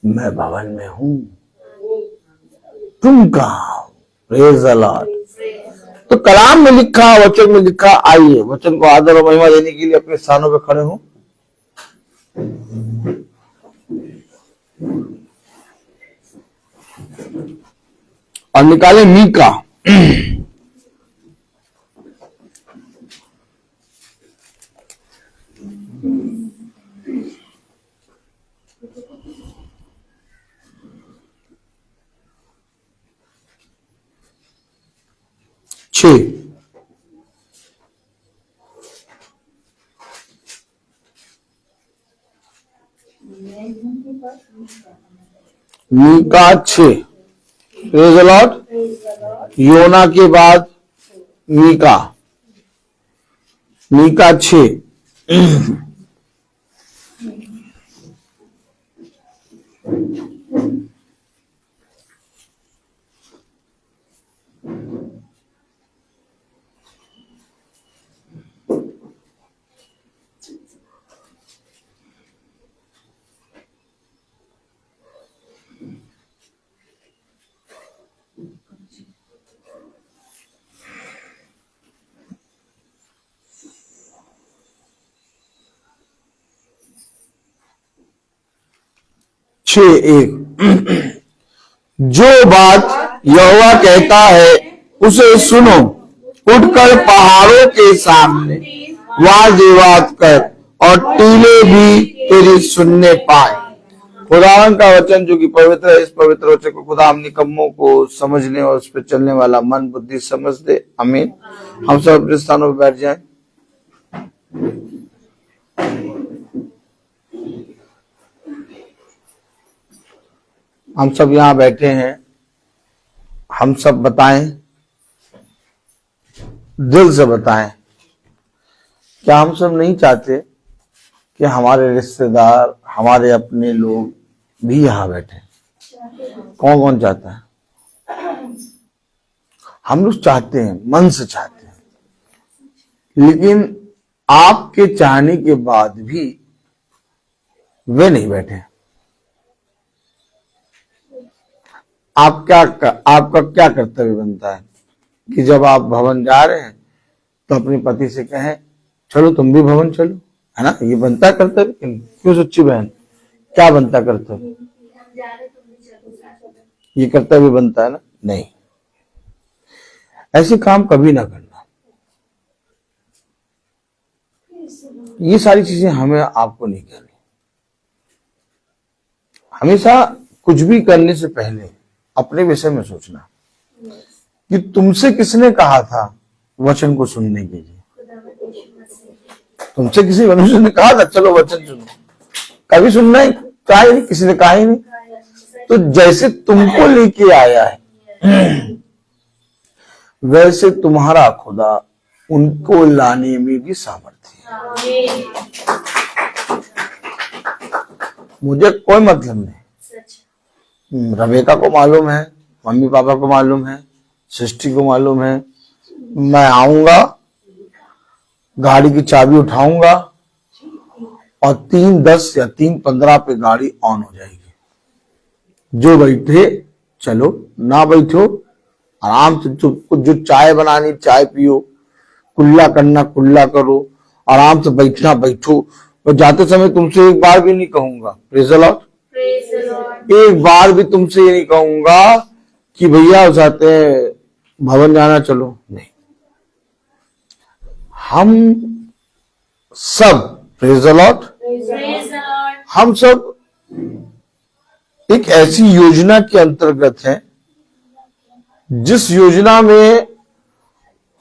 मैं भवन में हूं, तुम कहां हो? Praise the Lord. तो कलाम में लिखा, वचन में लिखा। आइए वचन को आदर और महिमा देने के लिए अपने स्थानों पर खड़े हो और निकाले Micah. Micah 6। Praise the Lord. Jonah के बाद मीका, मीका 6। 6:1 जो बात यहोवा कहता है उसे सुनो, उठकर पहाड़ों के सामने वाद विवाद कर और टीले भी तेरी सुनने पाए। खुदावन का वचन जो कि पवित्र है, इस पवित्र वचन को खुदा हम निकम्मों को समझने और उस पर चलने वाला मन बुद्धि समझ दे। आमीन। हम सब अपने स्थानों पर बैठ जाएं। हम सब यहाँ बैठे हैं, हम सब बताएं, दिल से बताएं, क्या हम सब नहीं चाहते कि हमारे रिश्तेदार, हमारे अपने लोग भी यहाँ बैठे? कौन कौन चाहता है? हम लोग चाहते हैं, मन से चाहते हैं, लेकिन आपके चाहने के बाद भी वे नहीं बैठे। आपका क्या कर्तव्य बनता है कि जब आप भवन जा रहे हैं तो अपने पति से कहें चलो तुम भी भवन चलो, है ना? ये बनता है कर्तव्य। क्यों सच्ची बहन, क्या बनता कर्तव्य? ये कर्तव्य बनता है ना? नहीं, ऐसे काम कभी ना करना। ये सारी चीजें हमें आपको नहीं करनी। हमेशा कुछ भी करने से पहले अपने विषय में सोचना कि तुमसे किसने कहा था वचन को सुनने के लिए। तुमसे किसी मनुष्य ने कहा था चलो वचन सुनो, कभी सुनना ही कहा ही नहीं, किसी ने कहा ही नहीं। तो जैसे तुमको लेके आया है वैसे तुम्हारा खुदा उनको लाने में भी सामर्थ्य है। मुझे कोई मतलब नहीं। रबेका को मालूम है, मम्मी पापा को मालूम है, सृष्टि को मालूम है, मैं आऊंगा, गाड़ी की चाबी उठाऊंगा और 3:10 या 3:15 पे गाड़ी ऑन हो जाएगी। जो बैठे चलो, ना बैठो आराम से, जो चाय बनानी चाय पियो, कुल्ला करना कुल्ला करो, आराम से बैठना बैठो। और जाते समय तुमसे एक बार भी नहीं कहूंगा प्रेज़ द लॉर्ड, एक बार भी तुमसे ये नहीं कहूंगा कि भैया जाते हैं भवन जाना चलो, नहीं। हम सब प्रेज़ द लॉर्ड, हम सब एक ऐसी योजना के अंतर्गत हैं जिस योजना में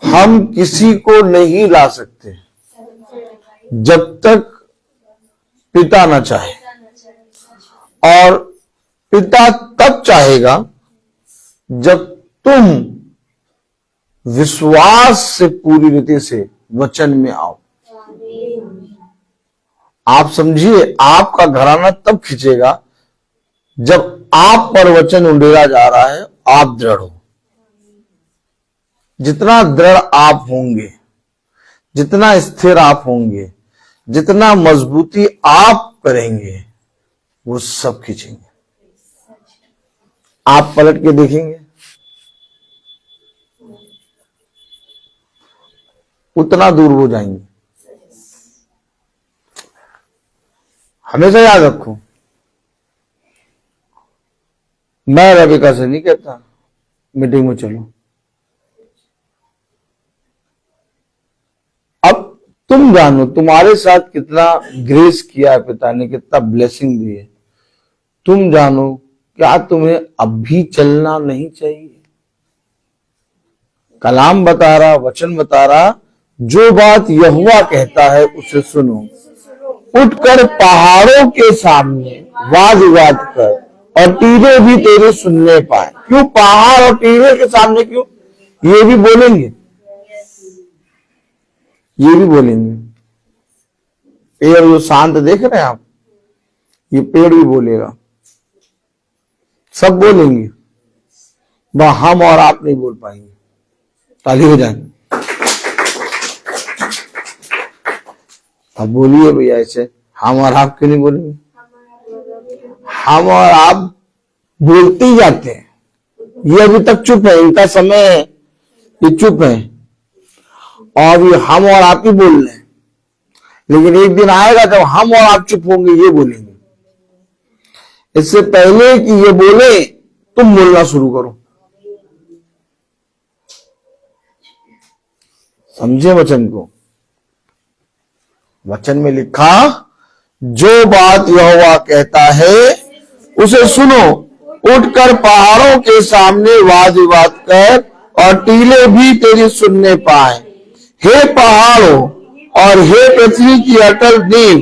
हम किसी को नहीं ला सकते जब तक पिता ना चाहे, और पिता तब चाहेगा जब तुम विश्वास से पूरी रीति से वचन में आओ। आप समझिए, आपका घराना तब खिंचेगा जब आप पर वचन उंडेला जा रहा है, आप दृढ़ हो। जितना दृढ़ आप होंगे, जितना स्थिर आप होंगे, जितना मजबूती आप करेंगे, वो सब खींचेंगे। आप पलट के देखेंगे, उतना दूर हो जाएंगे। हमेशा याद रखो, मैं रबिका से नहीं कहता मीटिंग में चलो। अब तुम जानो तुम्हारे साथ कितना ग्रेस किया है पिता ने, कितना ब्लेसिंग दी है। तुम जानो क्या तुम्हें अब भी चलना नहीं चाहिए? कलाम बता रहा, वचन बता रहा, जो बात यहोवा कहता है उसे सुनो, उठकर पहाड़ों के सामने वाद विवाद कर और टीले भी तेरे सुनने पाए। क्यों पहाड़ और टीले के सामने? क्यों? ये भी बोलेंगे, ये भी बोलेंगे। पेड़ जो शांत देख रहे हैं आप, ये पेड़ भी बोलेगा, सब बोलेंगे, वह हम और आप नहीं बोल पाएंगे। ताली हो जाए। अब बोलिए भैया, ऐसे हम और आप क्यों नहीं बोलेंगे? हम और आप बोलते ही जाते हैं। ये अभी तक चुप है, इनका समय है, ये चुप है और ये हम और आप ही बोल रहे हैं। लेकिन एक दिन आएगा जब हम और आप चुप होंगे, ये बोलेंगे। इससे पहले कि ये बोले तुम बोलना शुरू करो। समझे वचन को? वचन में लिखा, जो बात यहोवा कहता है उसे सुनो, उठकर पहाड़ों के सामने वाद विवाद कर और टीले भी तेरी सुनने पाए। हे पहाड़ों और हे पृथ्वी की अटल नींव,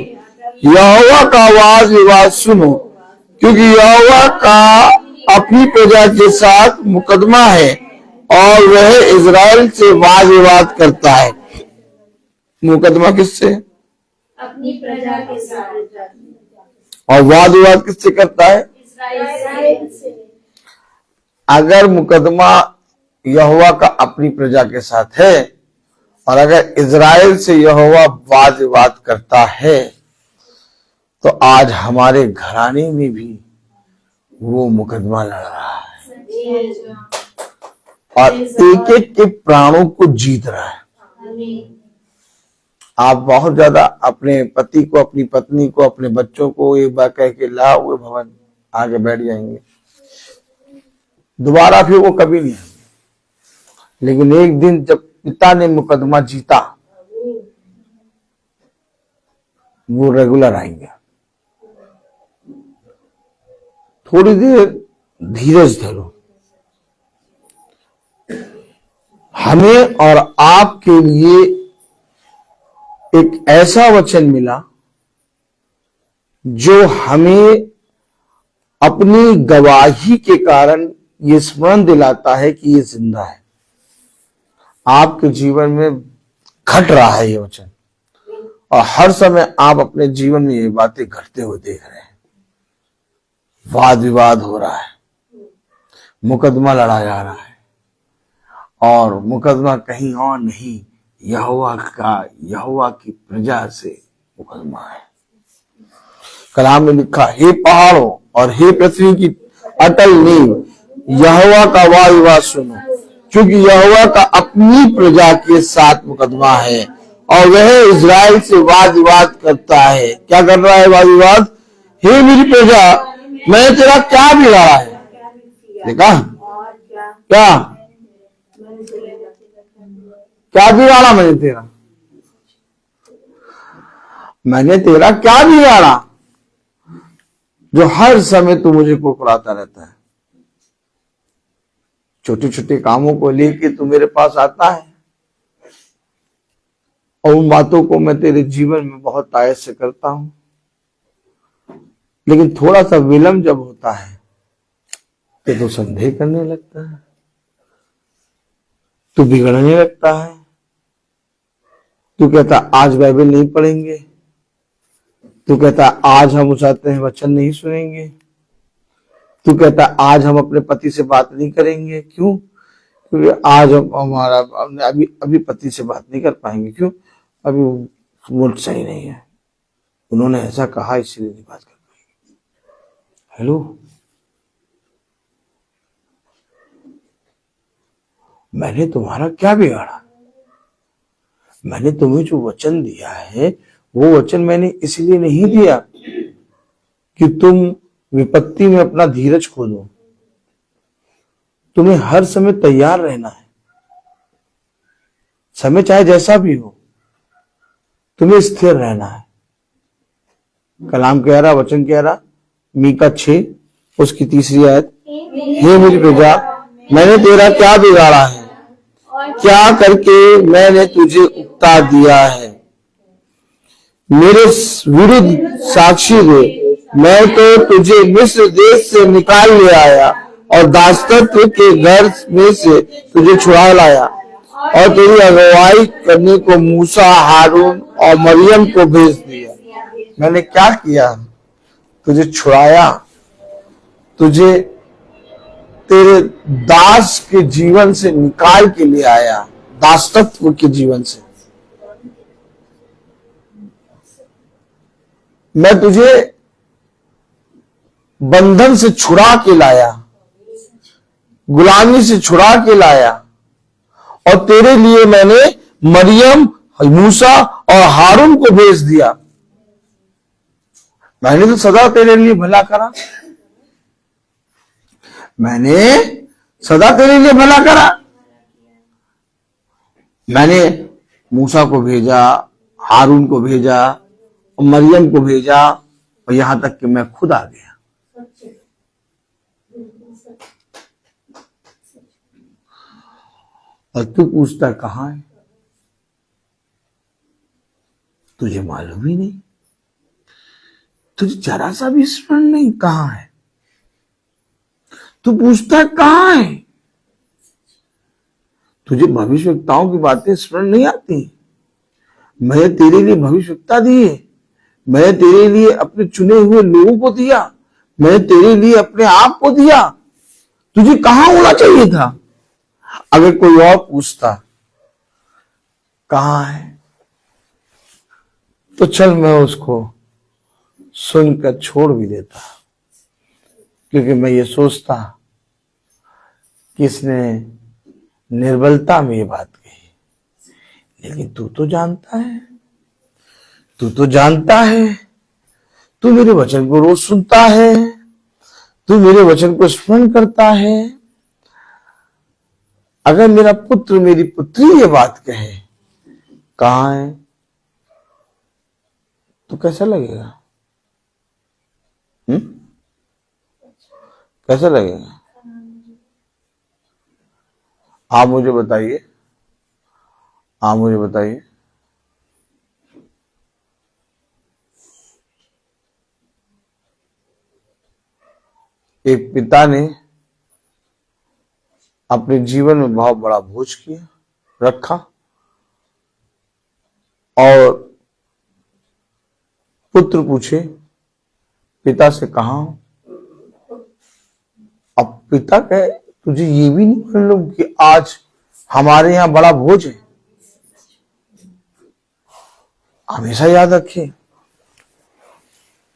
यहोवा का वाद विवाद सुनो, क्योंकि यहोवा का अपनी प्रजा के साथ मुकदमा है और वह इजराइल से वाद विवाद करता है। मुकदमा किससे? अपनी प्रजा के साथ। और वाद विवाद किससे करता है? इस्राएल से। अगर मुकदमा यहोवा का अपनी प्रजा के साथ है और अगर इजराइल से यहोवा वाद विवाद करता है, तो आज हमारे घराने में भी वो मुकदमा लड़ रहा है और एक एक के प्राणों को जीत रहा है। आप बहुत ज्यादा अपने पति को, अपनी पत्नी को, अपने बच्चों को एक बार कह के लाओ, वो भवन आगे बैठ जाएंगे, दोबारा फिर वो कभी नहीं आएंगे। लेकिन एक दिन जब पिता ने मुकदमा जीता, वो रेगुलर आएंगे। थोड़ी देर धीरज धरो। हमें और आपके लिए एक ऐसा वचन मिला जो हमें अपनी गवाही के कारण ये स्मरण दिलाता है कि ये जिंदा है। आपके जीवन में घट रहा है ये वचन, और हर समय आप अपने जीवन में ये बातें घटते हुए देख रहे हैं। वाद विवाद हो रहा है, मुकदमा लड़ा जा रहा है, और मुकदमा कहीं और नहीं, यहोवा की प्रजा से मुकदमा है। कलाम में लिखा, हे पहाड़ों और हे पृथ्वी की अटल नींव, यहोवा का वाद विवाद सुनो, क्योंकि यहोवा का अपनी प्रजा के साथ मुकदमा है और वह इजराइल से वाद विवाद करता है। क्या कर रहा है वाद विवाद? हे मेरी प्रजा, मैंने तेरा क्या बिगाड़ा है? देखा क्या बिगाड़ा मैंने तेरा? मैंने तेरा क्या बिगाड़ा जो हर समय तू मुझे कुकड़ाता रहता है? छोटे छोटे कामों को लेके तू मेरे पास आता है और उन बातों को मैं तेरे जीवन में बहुत आयत से करता हूं, लेकिन थोड़ा सा विलंब जब होता है तो तू संदेह करने लगता है, तू बिगड़ने लगता है, तू कहता आज बाइबल नहीं पढ़ेंगे, तू कहता आज हम चाहते हैं वचन नहीं सुनेंगे, तू कहता आज हम अपने पति से बात नहीं करेंगे। क्यों? क्योंकि आज हम हमारा अभी पति से बात नहीं कर पाएंगे। क्यों? अभी मूड सही नहीं है, उन्होंने ऐसा कहा इसलिए नहीं बात कर पाएंगे। हेलो, मैंने तुम्हारा क्या बिगाड़ा? मैंने तुम्हें जो वचन दिया है वो वचन मैंने इसलिए नहीं दिया कि तुम विपत्ति में अपना धीरज खो दो। तुम्हें हर समय तैयार रहना है, समय चाहे जैसा भी हो, तुम्हें स्थिर रहना है। कलाम कह रहा, वचन कह रहा, मीका 6 उसकी 3 आयत, हे मेरी प्रजा, मैंने तेरा क्या बिगाड़ा है? क्या करके मैंने तुझे उकता दिया है? मेरे विरुद्ध साक्षी दे। मैं तो तुझे मिस्र देश से निकाल ले आया और दासत्व के घर में से तुझे छुड़ा लाया और तेरी अगुवाई करने को मूसा, हारून और मरियम को भेज दिया। मैंने क्या किया? तुझे छुड़ाया, तुझे तेरे दास के जीवन से निकाल के ले आया, दासत्व के जीवन से। मैं तुझे बंधन से छुड़ा के लाया, गुलामी से छुड़ा के लाया, और तेरे लिए मैंने मरियम, मूसा और हारून को भेज दिया। मैंने तो सदा तेरे लिए भला करा, मैंने सदा तेरे लिए भला करा। मैंने मूसा को भेजा, हारून को भेजा, और मरियम को भेजा, और यहां तक कि मैं खुद आ गया। और तू पूछता कहां है? तुझे मालूम ही नहीं, तुझे जरा सा भी स्मरण नहीं कहां है। तू पूछता कहां है? तुझे भविष्यवक्ताओं की बातें स्मरण नहीं आती? मैंने तेरे लिए भविष्यवक्ता दिए, मैंने तेरे लिए अपने चुने हुए लोगों को दिया, मैंने तेरे लिए अपने आप को दिया। तुझे कहां होना चाहिए था? अगर कोई और पूछता कहां है, तो चल मैं उसको सुनकर छोड़ भी देता, क्योंकि मैं ये सोचता कि इसने निर्बलता में ये बात कही। लेकिन तू तो जानता है, तू तो जानता है, तू मेरे वचन को रोज सुनता है, तू मेरे वचन को स्मरण करता है। अगर मेरा पुत्र मेरी पुत्री ये बात कहे कहां है, तो कैसा लगेगा? कैसा लगेगा? आप मुझे बताइए, आप मुझे बताइए। एक पिता ने अपने जीवन में बहुत बड़ा बोझ किया, रखा, और पुत्र पूछे पिता से कहां हूं? अब पिता कहे तुझे ये भी नहीं मालूम कि आज हमारे यहां बड़ा भोज है? हमेशा याद रखिए,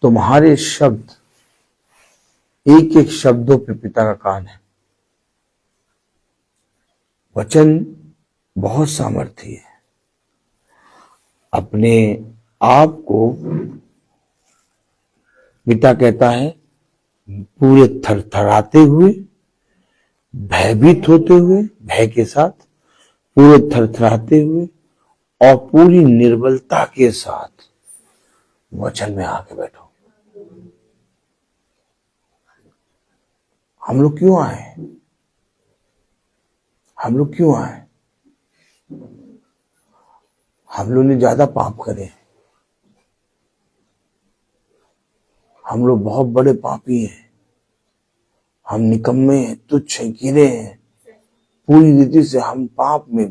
तुम्हारे शब्द, एक एक शब्दों पे पिता का कान है। वचन बहुत सामर्थ्य है। अपने आप को पिता कहता है पूरे थरथराते हुए, भयभीत होते हुए, भय के साथ, पूरे थरथराते हुए और पूरी निर्बलता के साथ वचन में आके बैठो। हम लोग क्यों आए? हम लोग क्यों आए? हम लोग ने ज्यादा पाप करे, हम लोग बहुत बड़े पापी हैं, हम निकम्मे हैं, तुच्छ हैं, गिरे हैं, पूरी रीति से हम पाप में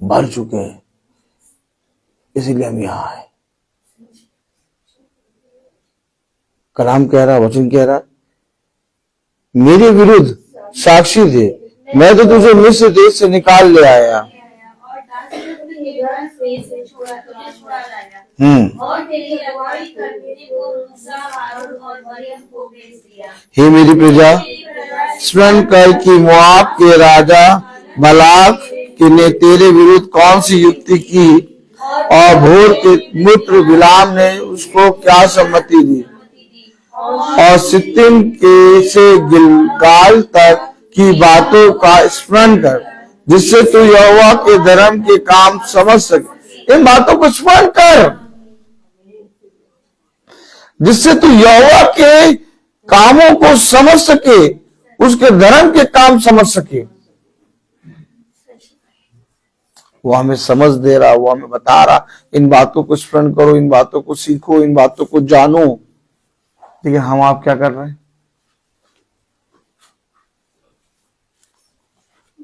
भर चुके हैं, इसीलिए हम यहां आए। कलाम कह रहा, वचन कह रहा, मेरे विरुद्ध साक्षी थे, मैं तो तुझे मिस्र देश से निकाल ले आया, और तेरी अगुवाई करने को मूसा, हारून और मरियम को भेज दिया। हे मेरी प्रजा, स्मरण कर कि मोआब के राजा बालाक ने तेरे विरुद्ध कौन सी युक्ति की, और भोर के पुत्र बिलाम ने उसको क्या सम्मति दी। और सित्तीम के से गिलगाल तक की बातों का स्मरण कर, जिससे तू यहोवा के धर्म के काम समझ सके। इन बातों को स्मरण कर, जिससे तू यहोवा के कामों को समझ सके, उसके धर्म के काम समझ सके। वो हमें समझ दे रहा, वो हमें बता रहा, इन बातों को स्मरण करो, इन बातों को सीखो, इन बातों को जानो। लेकिन हम आप क्या कर रहे हैं?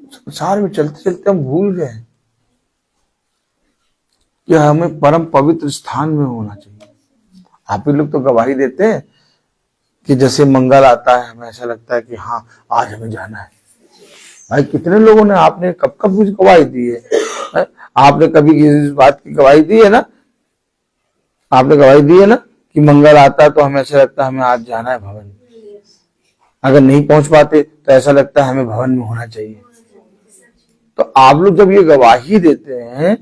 संसार में चलते चलते हम भूल गए कि हमें परम पवित्र स्थान में होना चाहिए। आप ही लोग तो गवाही देते हैं कि जैसे मंगल आता है हमें ऐसा लगता है कि हाँ आज हमें जाना है। भाई कितने लोगों ने, आपने कब कब कुछ गवाही दी है? आपने कभी इस बात की गवाही दी है ना? आपने गवाही दी है ना कि मंगल आता है तो हमें ऐसा लगता है हमें आज जाना है भवन। अगर नहीं पहुंच पाते तो ऐसा लगता है हमें भवन में होना चाहिए। तो आप लोग जब ये गवाही देते हैं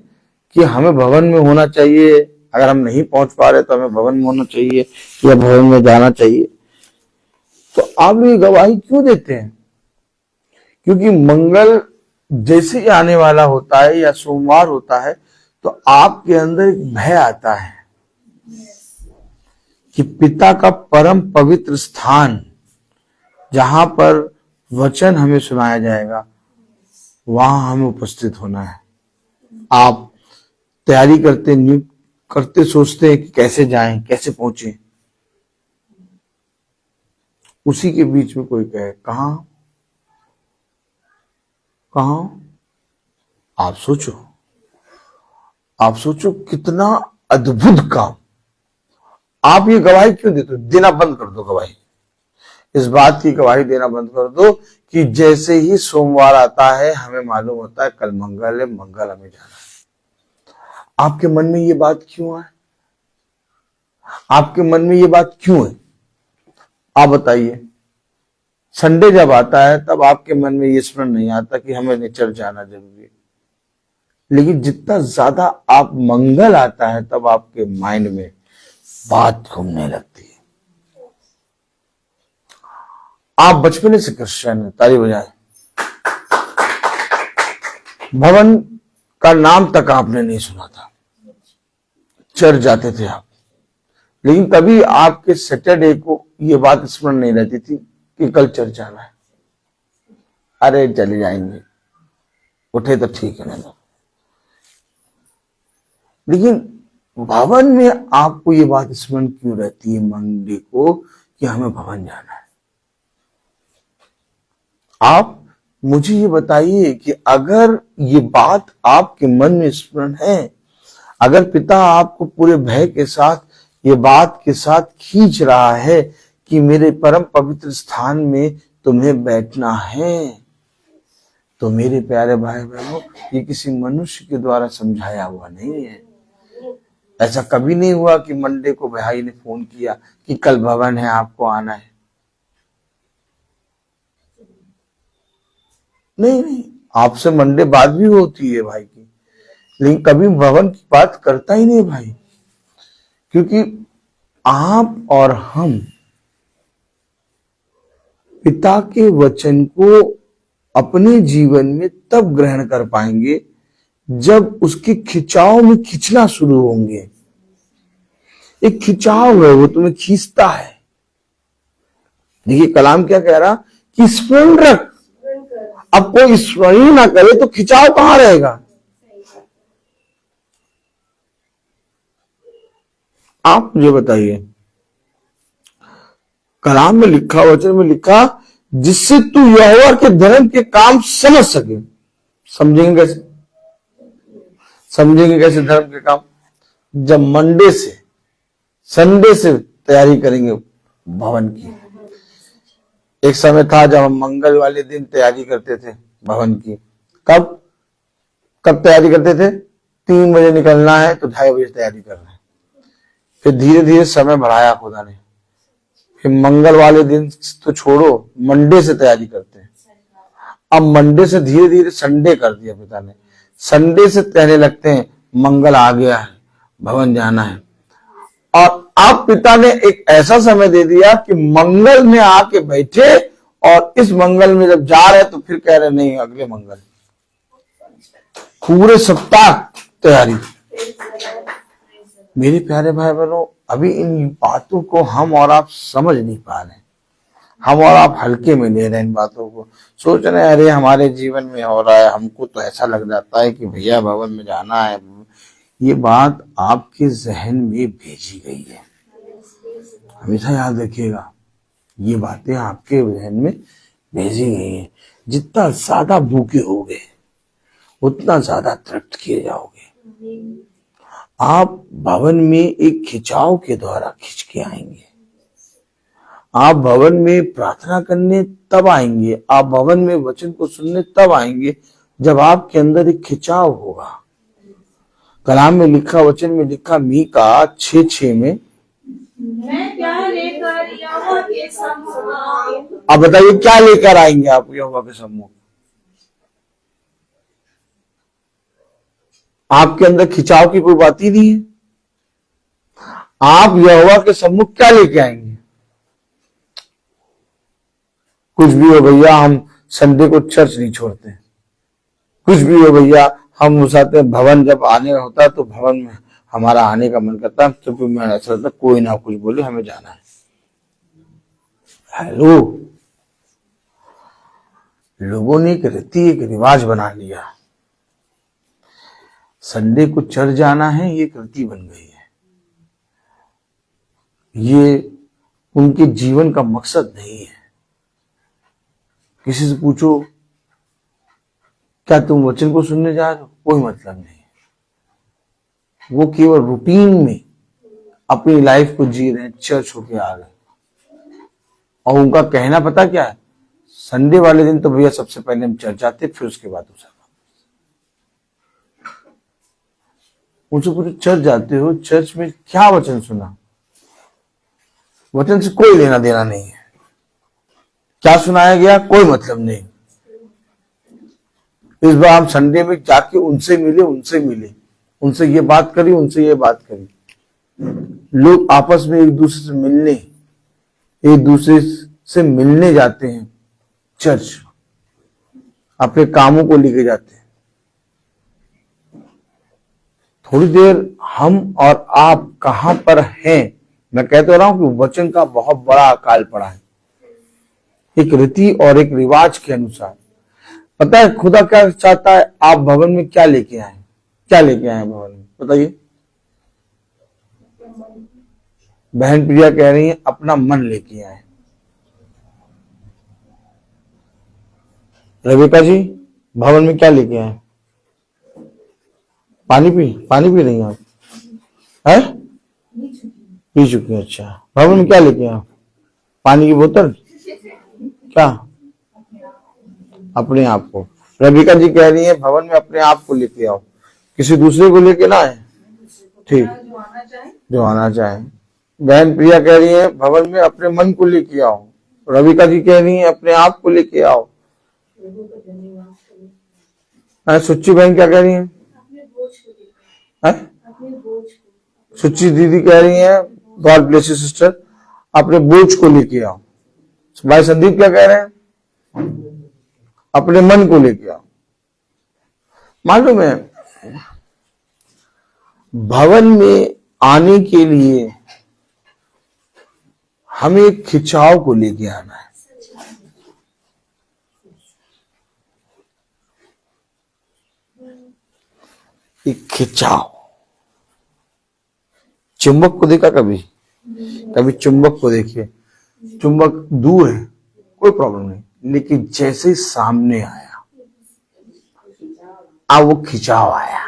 कि हमें भवन में होना चाहिए, अगर हम नहीं पहुंच पा रहे तो हमें भवन में होना चाहिए या भवन में जाना चाहिए, तो आप लोग ये गवाही क्यों देते हैं? क्योंकि मंगल जैसे ही आने वाला होता है या सोमवार होता है तो आपके अंदर एक भय आता है कि पिता का परम पवित्र स्थान जहां पर वचन हमें सुनाया जाएगा वहां हमें उपस्थित होना है। आप तैयारी करते सोचते हैं कि कैसे जाएं, कैसे पहुंचे। उसी के बीच में कोई कहे कहां आप सोचो कितना अद्भुत काम। आप ये गवाही क्यों देते हो? देना बंद कर दो गवाही। इस बात की गवाही देना बंद कर दो कि जैसे ही सोमवार आता है हमें मालूम होता है कल मंगल है, मंगल हमें जाना है। आपके मन में ये बात क्यों है? आपके मन में ये बात क्यों है? आप बताइए। संडे जब आता है तब आपके मन में ये स्मरण नहीं आता कि हमें चर्च जाना जरूरी है, लेकिन जितना ज्यादा आप मंगल आता है तब आपके माइंड में बात घूमने लगती है। आप बचपने से क्रिश्चियन हैं, ताली बजाएं। भवन का नाम तक आपने नहीं सुना था, चर्च जाते थे आप, लेकिन कभी आपके सैटरडे को ये बात स्मरण नहीं रहती थी कि कल चर्च जाना है। अरे चले जाएंगे, उठे तो ठीक है ना। लेकिन भवन में आपको ये बात स्मरण क्यों रहती है मंडे को कि हमें भवन जाना है? आप मुझे ये बताइए कि अगर ये बात आपके मन में स्मरण है, अगर पिता आपको पूरे भय के साथ ये बात के साथ खींच रहा है कि मेरे परम पवित्र स्थान में तुम्हें बैठना है, तो मेरे प्यारे भाई बहनों, ये किसी मनुष्य के द्वारा समझाया हुआ नहीं है। ऐसा कभी नहीं हुआ कि मंडे को भाई ने फोन किया कि कल भवन है, आपको आना है। नहीं, आपसे मंडे बात भी होती है भाई की, लेकिन कभी भवन की बात करता ही नहीं भाई। क्योंकि आप और हम पिता के वचन को अपने जीवन में तब ग्रहण कर पाएंगे जब उसके खिंचाव में खींचना शुरू होंगे। एक खिंचाव है, वो तुम्हें खींचता है। देखिए कलाम क्या कह रहा कि स्मरण रख। अब कोई स्मरण ही ना करे तो खिंचाव कहां रहेगा? आप मुझे बताइए, कलाम में लिखा, वचन में लिखा, जिससे तू यहोवा के धर्म के काम समझ सके। समझेंगे कैसे? समझेंगे कैसे धर्म के काम? जब मंडे से संडे से तैयारी करेंगे भवन की। एक समय था जब हम मंगल वाले दिन तैयारी करते थे भवन की। कब तैयारी करते थे? 3 बजे निकलना है तो 2:30 बजे तैयारी कर रहे हैं। फिर धीरे धीरे समय बढ़ाया खुदा ने। फिर मंगल वाले दिन तो छोड़ो, मंडे से तैयारी करते हैं। अब मंडे से धीरे धीरे संडे कर दिया पिता ने। संडे से कहने लगते हैं मंगल आ गया है, भवन जाना है। और अब पिता ने एक ऐसा समय दे दिया कि मंगल में आके बैठे, और इस मंगल में जब जा रहे तो फिर कह रहे नहीं अगले मंगल। पूरे सप्ताह तैयारी। मेरे प्यारे भाई बहनों, अभी इन बातों को हम और आप समझ नहीं पा रहे। हम और आप हल्के में ले रहे हैं इन बातों को, सोच रहे हैं अरे हमारे जीवन में हो रहा है, हमको तो ऐसा लग जाता है कि भैया भवन में जाना है। ये बात आपके जहन में भेजी गई है, हमेशा याद रखिएगा। ये बातें आपके जहन में भेजी गई हैं। जितना ज्यादा भूखे होगे उतना ज्यादा तृप्त किए जाओगे। आप भवन में एक खिंचाव के द्वारा खिंच के आएंगे। आप भवन में प्रार्थना करने तब आएंगे, आप भवन में वचन को सुनने तब आएंगे जब आपके अंदर एक खिंचाव होगा। कलाम में लिखा, वचन में लिखा, मीका 6:6 में, मैं क्या लेकर यहोवा के सम्मुख आऊं? आप बताइए क्या लेकर आएंगे आप यहोवा के सम्मुख? आपके अंदर खिंचाव की कोई बात ही नहीं है। आप यहोवा के सम्मुख क्या लेके आएंगे? कुछ भी हो भैया, हम संडे को चर्च नहीं छोड़ते। कुछ भी हो भैया, हम उस आते भवन जब आने होता है तो भवन में हमारा आने का मन करता है, तो फिर मैं ऐसा लगता कोई ना कुछ बोले, हमें जाना है। हेलो, लोगों ने एक रीति एक रिवाज बना लिया, संडे को चर्च जाना है, ये एक रीति बन गई है। ये उनके जीवन का मकसद नहीं है। किसी से पूछो क्या तुम वचन को सुनने जा रहे हो, कोई मतलब नहीं। वो केवल रूटीन में अपनी लाइफ को जी रहे हैं, चर्च होके आ गए। और उनका कहना पता क्या है, संडे वाले दिन तो भैया सबसे पहले हम चर्च जाते, फिर उसके बाद दूसरा। उनसे पूछो चर्च जाते हो, चर्च में क्या वचन सुना? वचन से कोई लेना देना नहीं है। क्या सुनाया गया, कोई मतलब नहीं। इस बार हम संडे में जाके उनसे मिले, उनसे ये बात करी, उनसे ये बात करी। लोग आपस में एक दूसरे से मिलने जाते हैं चर्च, अपने कामों को लेके जाते हैं। थोड़ी देर हम और आप कहां पर हैं? मैं कहते रहा हूं कि वचन का बहुत बड़ा अकाल पड़ा है, एक रीति और एक रिवाज के अनुसार। पता है खुदा क्या चाहता है? आप भवन में क्या लेके आए? क्या लेके आए भवन में, बताइए। बहन प्रिया कह रही है अपना मन लेके आए। रेबिका जी भवन में क्या लेके आए? पानी पी रही हैं आप? है पी चुकी है। अच्छा, भवन में क्या लेके आए? पानी की बोतल? क्या? अपने आप को। रेबिका जी कह रही है भवन में अपने आप को लेके आओ, किसी दूसरे को लेके ना आए। ठीक, जो आना चाहे। बहन प्रिया कह रही है भवन में अपने मन को लेके आओ। रविका जी कह रही है अपने आप को लेके आओ। सुच्ची बहन क्या कह रही है? सुच्ची दीदी कह रही है गॉड ब्लेस यू सिस्टर, अपने बोझ को लेके आओ। भाई संदीप क्या कह रहे हैं? अपने मन को लेके आओ। मालूम है भवन में आने के लिए हमें एक खिंचाव को लेके आना है। एक खिंचाव। चुंबक को देखा कभी? कभी चुंबक को देखिए, चुंबक दूर है कोई प्रॉब्लम नहीं, लेकिन जैसे ही सामने आया अब वो खिंचाव आया।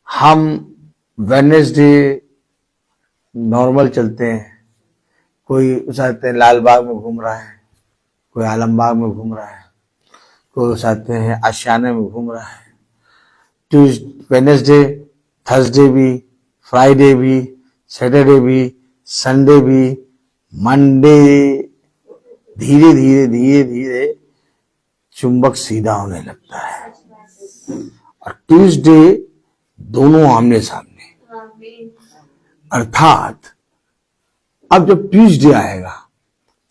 हम वेडनेसडे नॉर्मल चलते हैं, कोई चाहते हैं लाल बाग में घूम रहा है, कोई आलमबाग में घूम रहा है, कोई चाहते हैं आशियाने में घूम रहा है। वेडनेसडे, थर्सडे भी, फ्राइडे भी, सैटरडे भी, संडे भी, मंडे धीरे धीरे धीरे धीरे चुंबक सीधा होने लगता है और ट्यूसडे दोनों आमने सामने। अर्थात अब जब ट्यूसडे आएगा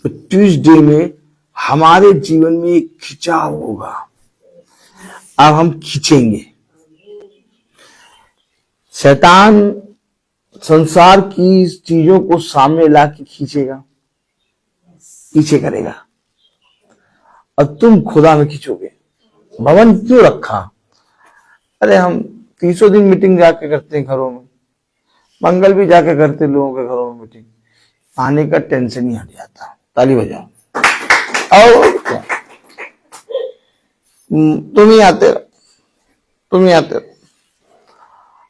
तो ट्यूसडे में हमारे जीवन में एक खिंचाव होगा। अब हम खींचेंगे। शैतान संसार की चीजों को सामने ला के खींचेगा, पीछे करेगा और तुम खुदा में खींचोगे। भवन क्यों रखा? अरे हम 300 दिन मीटिंग जाके करते हैं घरों में, मंगल भी जाके करते लोगों के घरों में मीटिंग, आने का टेंशन ही हट जाता। ताली बजाओ। और तुम ही आते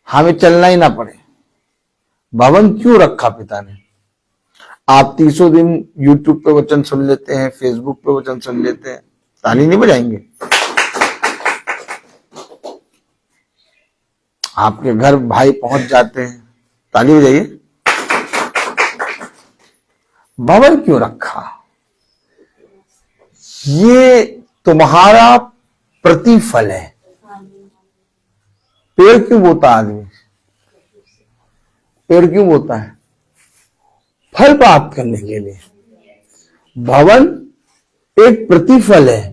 हमें चलना ही ना पड़े। भवन क्यों रखा पिता ने? आप 300 दिन यूट्यूब पे वचन सुन लेते हैं, फेसबुक पे वचन सुन लेते हैं, ताली नहीं बजाएंगे? आपके घर भाई पहुंच जाते हैं, ताली बजाइए। भवन क्यों रखा? ये तुम्हारा प्रतिफल है। पेड़ क्यों बोता आदमी? पेड़ क्यों बोता है? फल प्राप्त करने के लिए। भवन एक प्रतिफल है।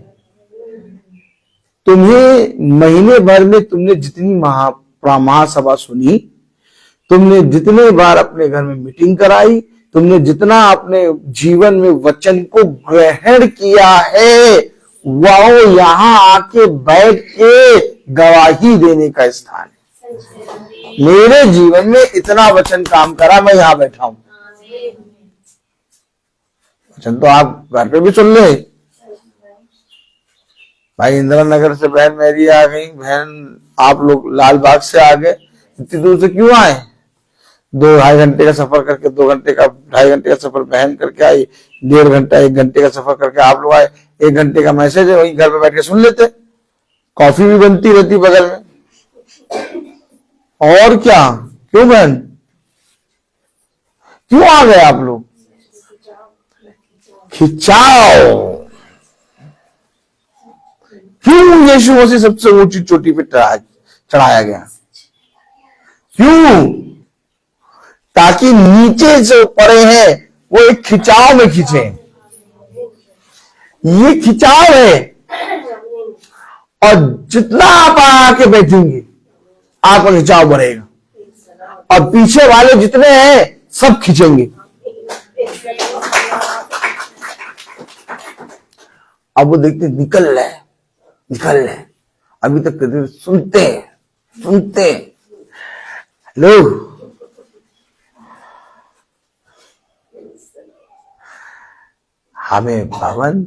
तुम्हें महीने भर में तुमने जितनी महासभा सुनी, तुमने जितने बार अपने घर में मीटिंग कराई, तुमने जितना अपने जीवन में वचन को ग्रहण किया है, वो यहां आके बैठ के गवाही देने का स्थान है। मेरे जीवन में इतना वचन काम करा, मैं यहां बैठा हूं। वचन तो आप घर पे भी सुन ले। भाई इंदिरा नगर से बहन मेरी आ गई, बहन आप लोग लाल बाग से आ गए, इतनी दूर से क्यों आए? 2-2.5 घंटे का सफर करके, 2 घंटे का 2.5 घंटे का सफर बहन करके आई, 1.5 घंटा 1 घंटे का सफर करके आप लोग आए। 1 घंटे का मैसेज है, वहीं घर पे बैठ के सुन लेते, कॉफी भी बनती रहती बगल में। और क्या, क्यों बहन, क्यों आ गए आप लोग? खिंचाओ। क्यों यीशु मसीह सबसे ऊंची चोटी पे चढ़ाया गया? क्यों? ताकि नीचे जो पड़े हैं वो एक खिंचाव में खींचे। ये खिंचाव है, और जितना आप आके बैठेंगे आपका खिंचाव बढ़ेगा, और पीछे वाले जितने हैं सब खींचेंगे। अब वो देखते निकल रहे, अभी तक सुनते हेलो। हमें भवन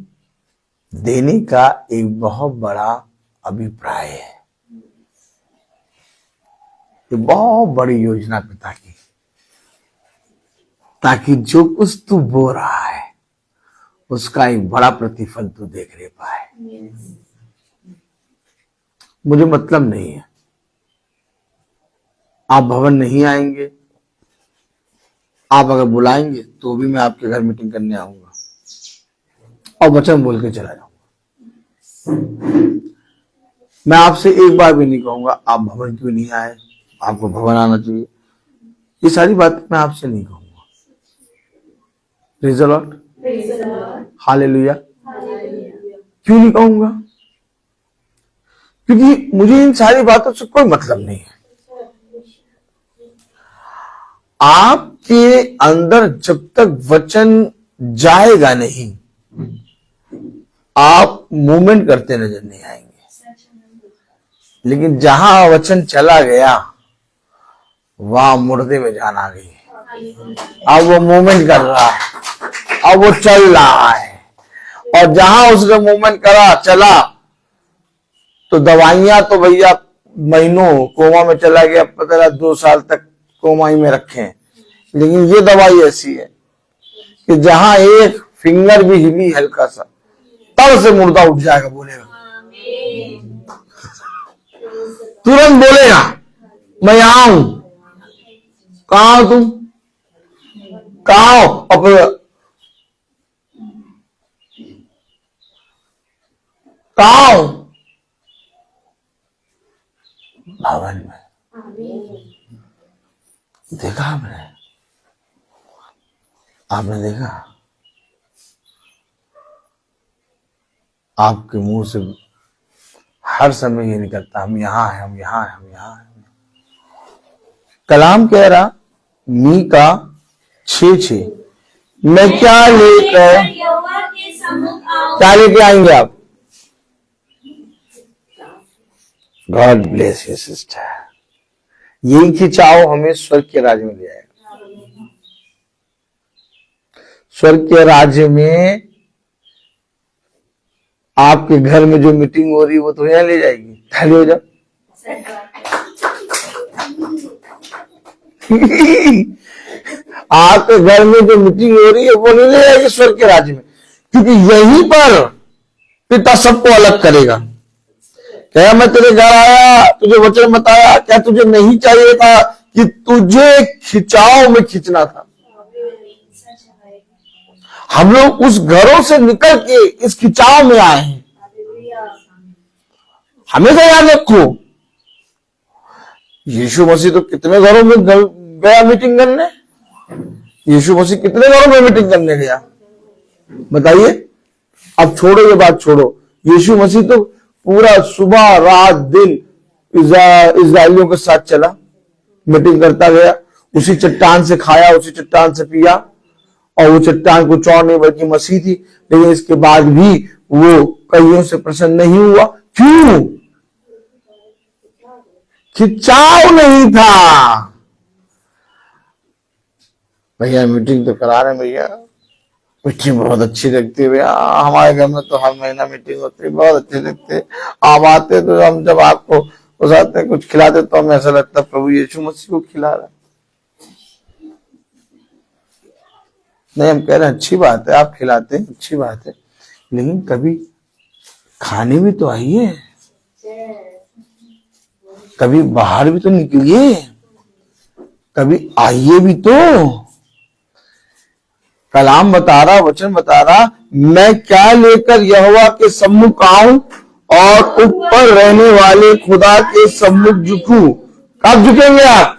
देने का एक बहुत बड़ा अभिप्राय है, एक बहुत बड़ी योजना पिता की, ताकि जो कुछ तू बो रहा है उसका एक बड़ा प्रतिफल तू देख ले पाए। मुझे मतलब नहीं है आप भवन नहीं आएंगे, आप अगर बुलाएंगे तो भी मैं आपके घर मीटिंग करने आऊंगा और वचन बोल के चला जाऊंगा। मैं आपसे एक बार भी नहीं कहूंगा आप भवन क्यों नहीं आए, आपको भवन आना चाहिए। ये सारी बात मैं आपसे नहीं कहूंगा। Praise the Lord, hallelujah. क्यों नहीं कहूंगा? क्योंकि मुझे इन सारी बातों से कोई मतलब नहीं है। आपके अंदर जब तक वचन जाएगा नहीं, आप मूवमेंट करते नजर नहीं आएंगे। लेकिन जहां वचन चला गया वहां मुर्दे में जान आ गई। अब वो मूवमेंट कर रहा है, अब वो चल रहा है, और जहां उसने मूवमेंट करा चला तो दवाइयां तो भैया महीनों कोमा में चला गया, पता लगा 2 साल तक कोमा ही में रखे। लेकिन ये दवाई ऐसी है कि जहां एक फिंगर भी हिली हल्का सा, तब से मुर्दा उठ जाएगा, बोलेगा, तुरंत बोलेगा मैं यहां हूं। कहां हो तुम? कहां हो? कहां हो? भवन में। देखा आपने देखा? आपके मुंह से हर समय ये निकलता हम यहां हैं, हम यहां हैं, हम यहां हैं। कलाम कह रहा मीका 6:6, मैं क्या लेके आएंगे आप? God bless you sister. यही खिंचाव हमें स्वर्ग के राज्य में ले आएगा। स्वर्ग के राज्य में आपके घर में जो मीटिंग हो रही है वो तो यहाँ ले जाएगी। खाली हो जाओ। आपके घर में जो मीटिंग हो रही है वो नहीं ले जाएगी स्वर्ग के राज्य में, क्योंकि यहीं पर पिता सबको अलग करेगा। क्या मैं तेरे घर आया, तुझे वचन बताया, क्या तुझे नहीं चाहिए था कि तुझे खिंचाव में खींचना था? हम लोग उस घरों से निकल के इस खिंचाव में आए हैं। हमेशा याद रखो, यीशु मसीह तो कितने घरों में गया मीटिंग करने, यीशु मसीह कितने घरों में मीटिंग करने गया बताइए। अब छोड़ो ये बात छोड़ो, यीशु मसीह तो पूरा सुबह रात दिन इस्राएलियों के साथ चला, मीटिंग करता गया, उसी चट्टान से खाया, उसी चट्टान से पिया, और वो चट्टान कुछ और नहीं बल्कि मसीह थी। लेकिन इसके बाद भी वो कईयों से प्रसन्न नहीं हुआ। क्यों? खिंचाव नहीं था। भैया मीटिंग तो करा रहे हैं भैया, मीटिंग बहुत अच्छी लगती है भैया, हमारे घर में तो हर महीना मीटिंग होती है, बहुत अच्छी लगती है। आप आते तो हम जब आपको उस आते कुछ खिलाते तो हमें ऐसा लगता है प्रभु यीशु मसीह को खिला रहा है। नहीं, हम कह रहे हैं अच्छी बात है, आप खिलाते हैं, अच्छी बात है, लेकिन कभी खाने भी तो आइए, कभी बाहर भी तो निकलिए, कभी आइए भी तो। कलाम बता रहा, वचन बता रहा, मैं क्या लेकर यहोवा के सम्मुख आऊं और ऊपर रहने वाले खुदा के सम्मुख झुकूं। कब झुकेंगे आप?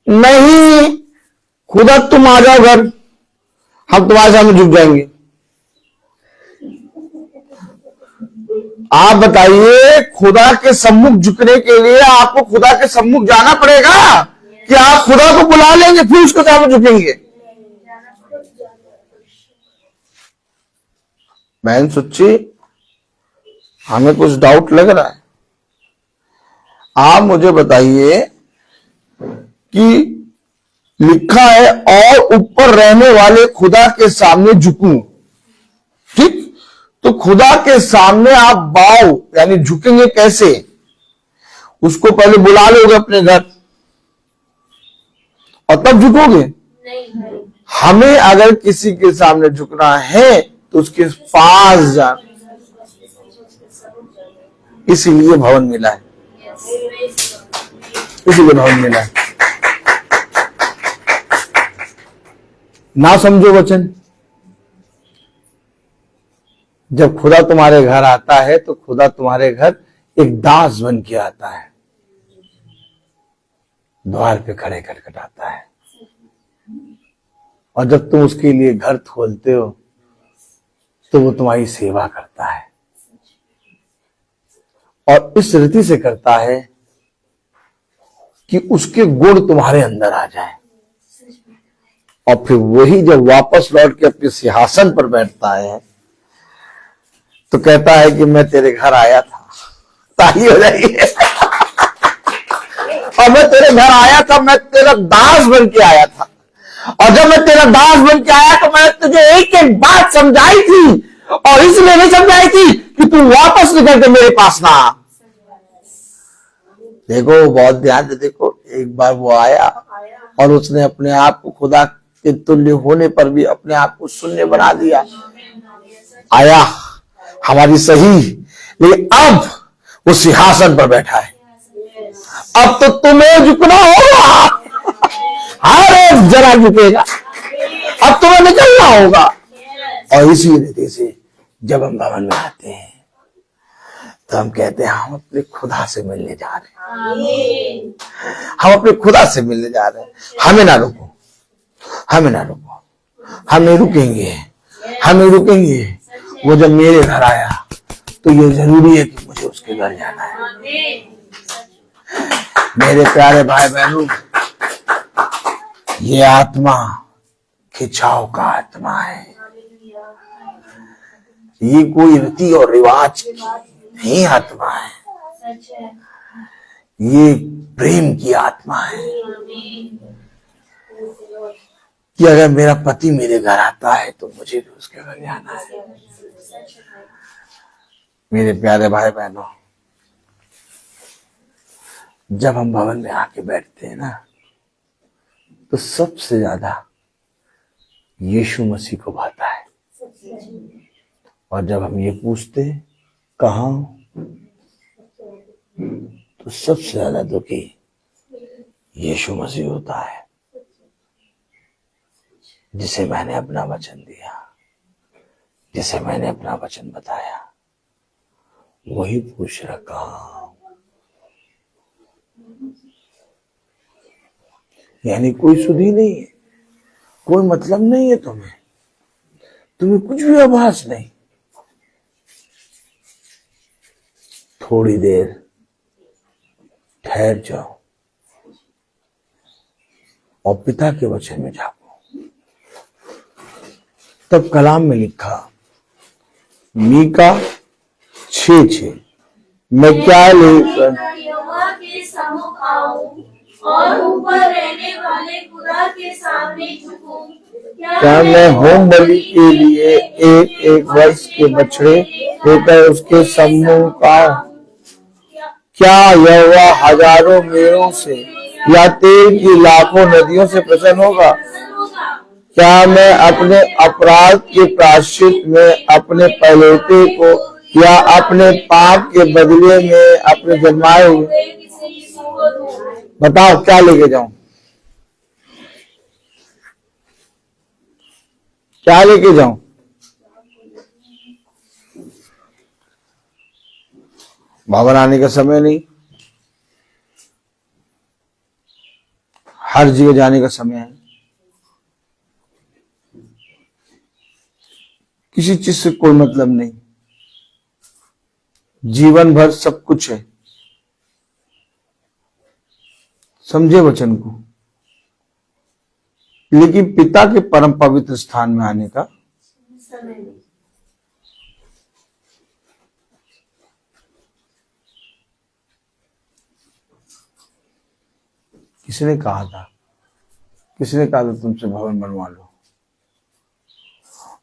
नहीं, खुदा तुम आ जाओ घर, हम तुम्हारे सामने झुक जाएंगे। आप बताइए, खुदा के सम्मुख झुकने के लिए आपको खुदा के सम्मुख जाना पड़ेगा कि आप खुदा को बुला लेंगे फिर उसके सामने झुकेंगे? बहन सुच्ची, हमें कुछ डाउट लग रहा है। आप मुझे बताइए कि लिखा है और ऊपर रहने वाले खुदा के सामने झुकूं, ठीक? तो खुदा के सामने आप बाव यानी झुकेंगे कैसे? उसको पहले बुला लोगे अपने घर और तब झुकोगे? नहीं, हमें अगर किसी के सामने झुकना है तो उसके पास जाना, इसीलिए भवन मिला है, इसीलिए भवन मिला है। ना समझो वचन, जब खुदा तुम्हारे घर आता है तो खुदा तुम्हारे घर एक दास बन के आता है, द्वार पे खड़े खटखटाता है, और जब तुम उसके लिए घर खोलते हो तो वो तुम्हारी सेवा करता है, और इस रीति से करता है कि उसके गुण तुम्हारे अंदर आ जाए, और फिर वही जब वापस लौट के अपने सिंहासन पर बैठता है तो कहता है कि मैं तेरे घर आया था। ताली हो जाएगी। और मैं तेरे घर आया था, मैं तेरा दास बन के आया था, और जब मैं तेरा दास बन के आया तो मैंने तुझे एक एक बात समझाई थी, और इसलिए नहीं समझाई थी कि तू वापस निकल के मेरे पास ना आ। देखो, बहुत ध्यान से देखो, एक बार वो आया और उसने अपने आप को खुदा के तुल्य होने पर भी अपने आप को शून्य बना दिया। आया हमारी सही, लेकिन अब वो सिंहासन पर बैठा है। अब तो तुम्हें झुकना होगा, हर एक जरा झुकेगा, अब तुम्हें निकलना होगा। और इसी रीति से जब हम भवन में आते हैं तो हम कहते हैं हम अपने खुदा से मिलने जा रहे हैं, हम अपने खुदा से मिलने जा रहे हैं। हमें ना रोको, हमें ना रोको, हम नहीं रुकेंगे, हम नहीं रुकेंगे। वो जब मेरे घर आया तो ये जरूरी है कि मुझे उसके घर जाना है। मेरे प्यारे भाई बहनों, ये आत्मा खिंचाव का आत्मा है, ये कोई रीति और रिवाज की नहीं आत्मा है, ये प्रेम की आत्मा है कि अगर मेरा पति मेरे घर आता है तो मुझे भी उसके घर जाना है। मेरे प्यारे भाई बहनों, जब हम भवन में आके बैठते हैं ना तो सबसे ज्यादा यीशु मसीह को भाता है, और जब हम ये पूछते हैं कहाँ, तो सबसे ज्यादा दुखी यीशु मसीह होता है, जिसे मैंने अपना वचन दिया, जिसे मैंने अपना वचन बताया, वही पूछ रहा कहाँ। यानी कोई सुधि नहीं है, कोई मतलब नहीं है तुम्हें कुछ भी आभास नहीं। थोड़ी देर ठहर जाओ और पिता के वचन में झांको। तब कलाम में लिखा मीका 6:6, मैं क्या लेकर यहोवा के सम्मुख आऊं और ऊपर रहने वाले खुदा के सामने झुकूं? क्या मैं होम बलि के लिए एक वर्ष के बछड़े लेकर उसके सम्मुख आऊं? क्या यहोवा हजारों मेढ़ों से या तेल की लाखों नदियों से प्रसन्न होगा? क्या मैं अपने अपराध के प्रायश्चित में अपने पहलौठे को या अपने पाप के बदले में अपने जन्माए हुए? बताओ क्या लेके जाऊं? क्या लेके जाऊं? बाबर आने का समय नहीं, हर जगह जाने का समय है, किसी चीज से कोई मतलब नहीं, जीवन भर सब कुछ है। समझे वचन को? लेकिन पिता के परम पवित्र स्थान में आने का समय नहीं। किसने कहा था? किसने कहा था तुमसे भवन बनवा लो?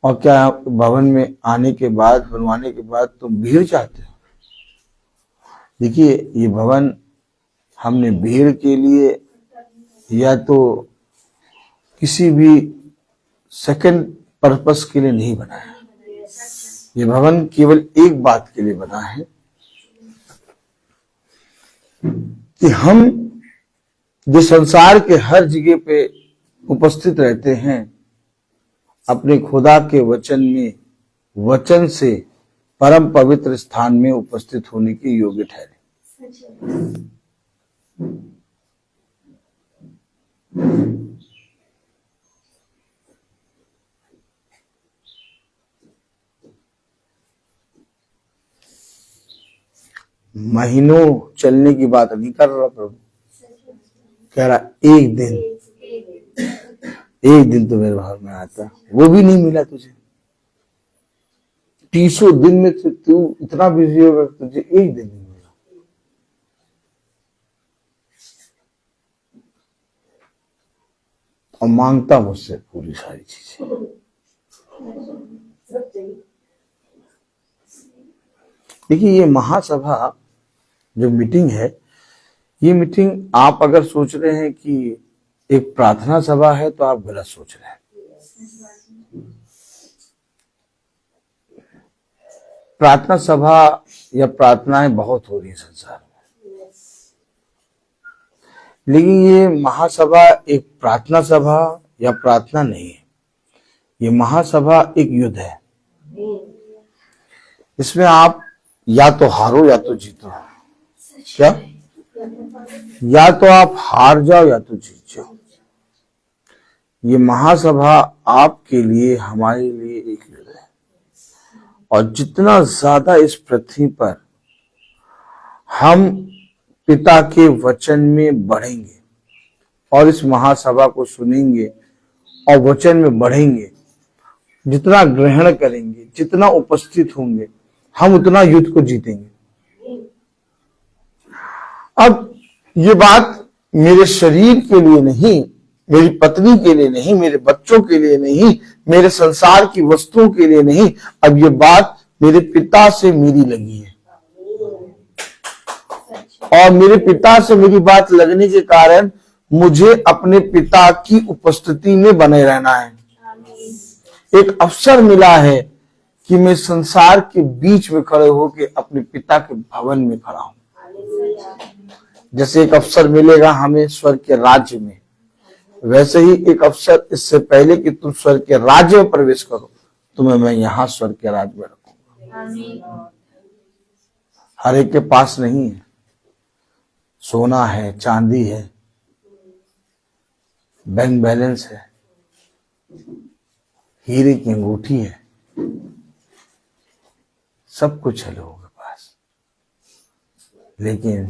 और क्या भवन में आने के बाद, बनवाने के बाद तुम भीड़ चाहते हो? देखिए, ये भवन हमने भीड़ के लिए या तो किसी भी सेकंड पर्पस के लिए नहीं बनाया। ये भवन केवल एक बात के लिए बना है कि हम जो संसार के हर जगह पे उपस्थित रहते हैं, अपने खुदा के वचन में, वचन से परम पवित्र स्थान में उपस्थित होने के योग्य ठहरे। महीनों चलने की बात नहीं कर रहा प्रभु, कह रहा एक दिन तो मेरे घर में आता, वो भी नहीं मिला तुझे। 300 दिन में तू इतना बिजी होगा, तुझे एक दिन नहीं मिला। और मांगता मुझसे पूरी सारी चीजें। देखिए, ये महासभा जो मीटिंग है, ये मीटिंग आप अगर सोच रहे हैं कि एक प्रार्थना सभा है तो आप गलत सोच रहे हैं। प्रार्थना सभा या प्रार्थनाएं बहुत हो रही है संसार में, लेकिन ये महासभा एक प्रार्थना सभा या प्रार्थना नहीं है। ये महासभा एक युद्ध है। इसमें आप या तो हारो या तो जीतो। क्या? या तो आप हार जाओ या तो जीत जाओ। ये महासभा आपके लिए, हमारे लिए एक युद्ध है। और जितना ज्यादा इस पृथ्वी पर हम पिता के वचन में बढ़ेंगे और इस महासभा को सुनेंगे और वचन में बढ़ेंगे, जितना ग्रहण करेंगे, जितना उपस्थित होंगे, हम उतना युद्ध को जीतेंगे। अब ये बात मेरे शरीर के लिए नहीं, मेरी पत्नी के लिए नहीं, मेरे बच्चों के लिए नहीं, मेरे संसार की वस्तुओं के लिए नहीं, अब ये बात मेरे पिता से मेरी लगी है। और मेरे पिता से मेरी बात लगने के कारण मुझे अपने पिता की उपस्थिति में बने रहना है। एक अवसर मिला है कि मैं संसार के बीच में खड़े होकर अपने पिता के भवन में खड़ा हूं। जैसे एक अवसर मिलेगा हमें स्वर्ग के राज्य में, वैसे ही एक अवसर इससे पहले कि तुम स्वर्ग के राज्य में प्रवेश करो, तुम्हें मैं यहां स्वर्ग के राज्य में रखूंगा। हर एक के पास नहीं है, सोना है, चांदी है, बैंक बैलेंस है, हीरे की अंगूठी है, सब कुछ है लोगों के पास, लेकिन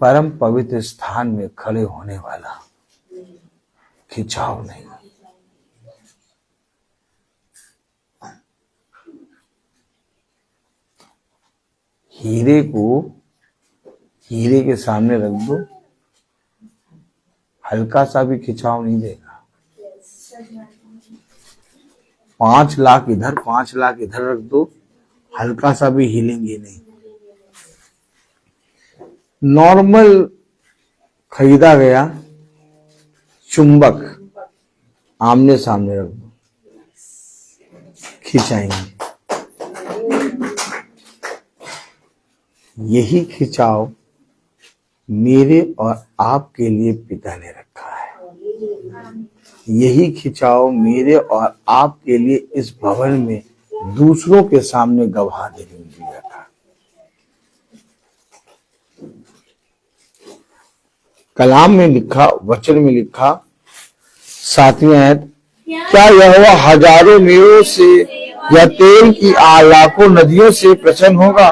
परम पवित्र स्थान में खड़े होने वाला खिंचाव नहीं। हीरे को हीरे के सामने रख दो, हल्का सा भी खिंचाव नहीं देगा। 5 लाख इधर 5 लाख इधर रख दो, हल्का सा भी हिलेंगे नहीं। नॉर्मल खरीदा गया चुंबक आमने सामने रख दो, खिंचाएंगे। यही खिंचाव मेरे और आपके लिए पिता ने रखा है। यही खिंचाव मेरे और आपके लिए इस भवन में दूसरों के सामने गवाह देने में दिया था। कलाम में लिखा, वचन में लिखा, 7वीं आयत, क्या यहोवा हजारों मेरों से या तेल की लाखों नदियों से प्रसन्न होगा?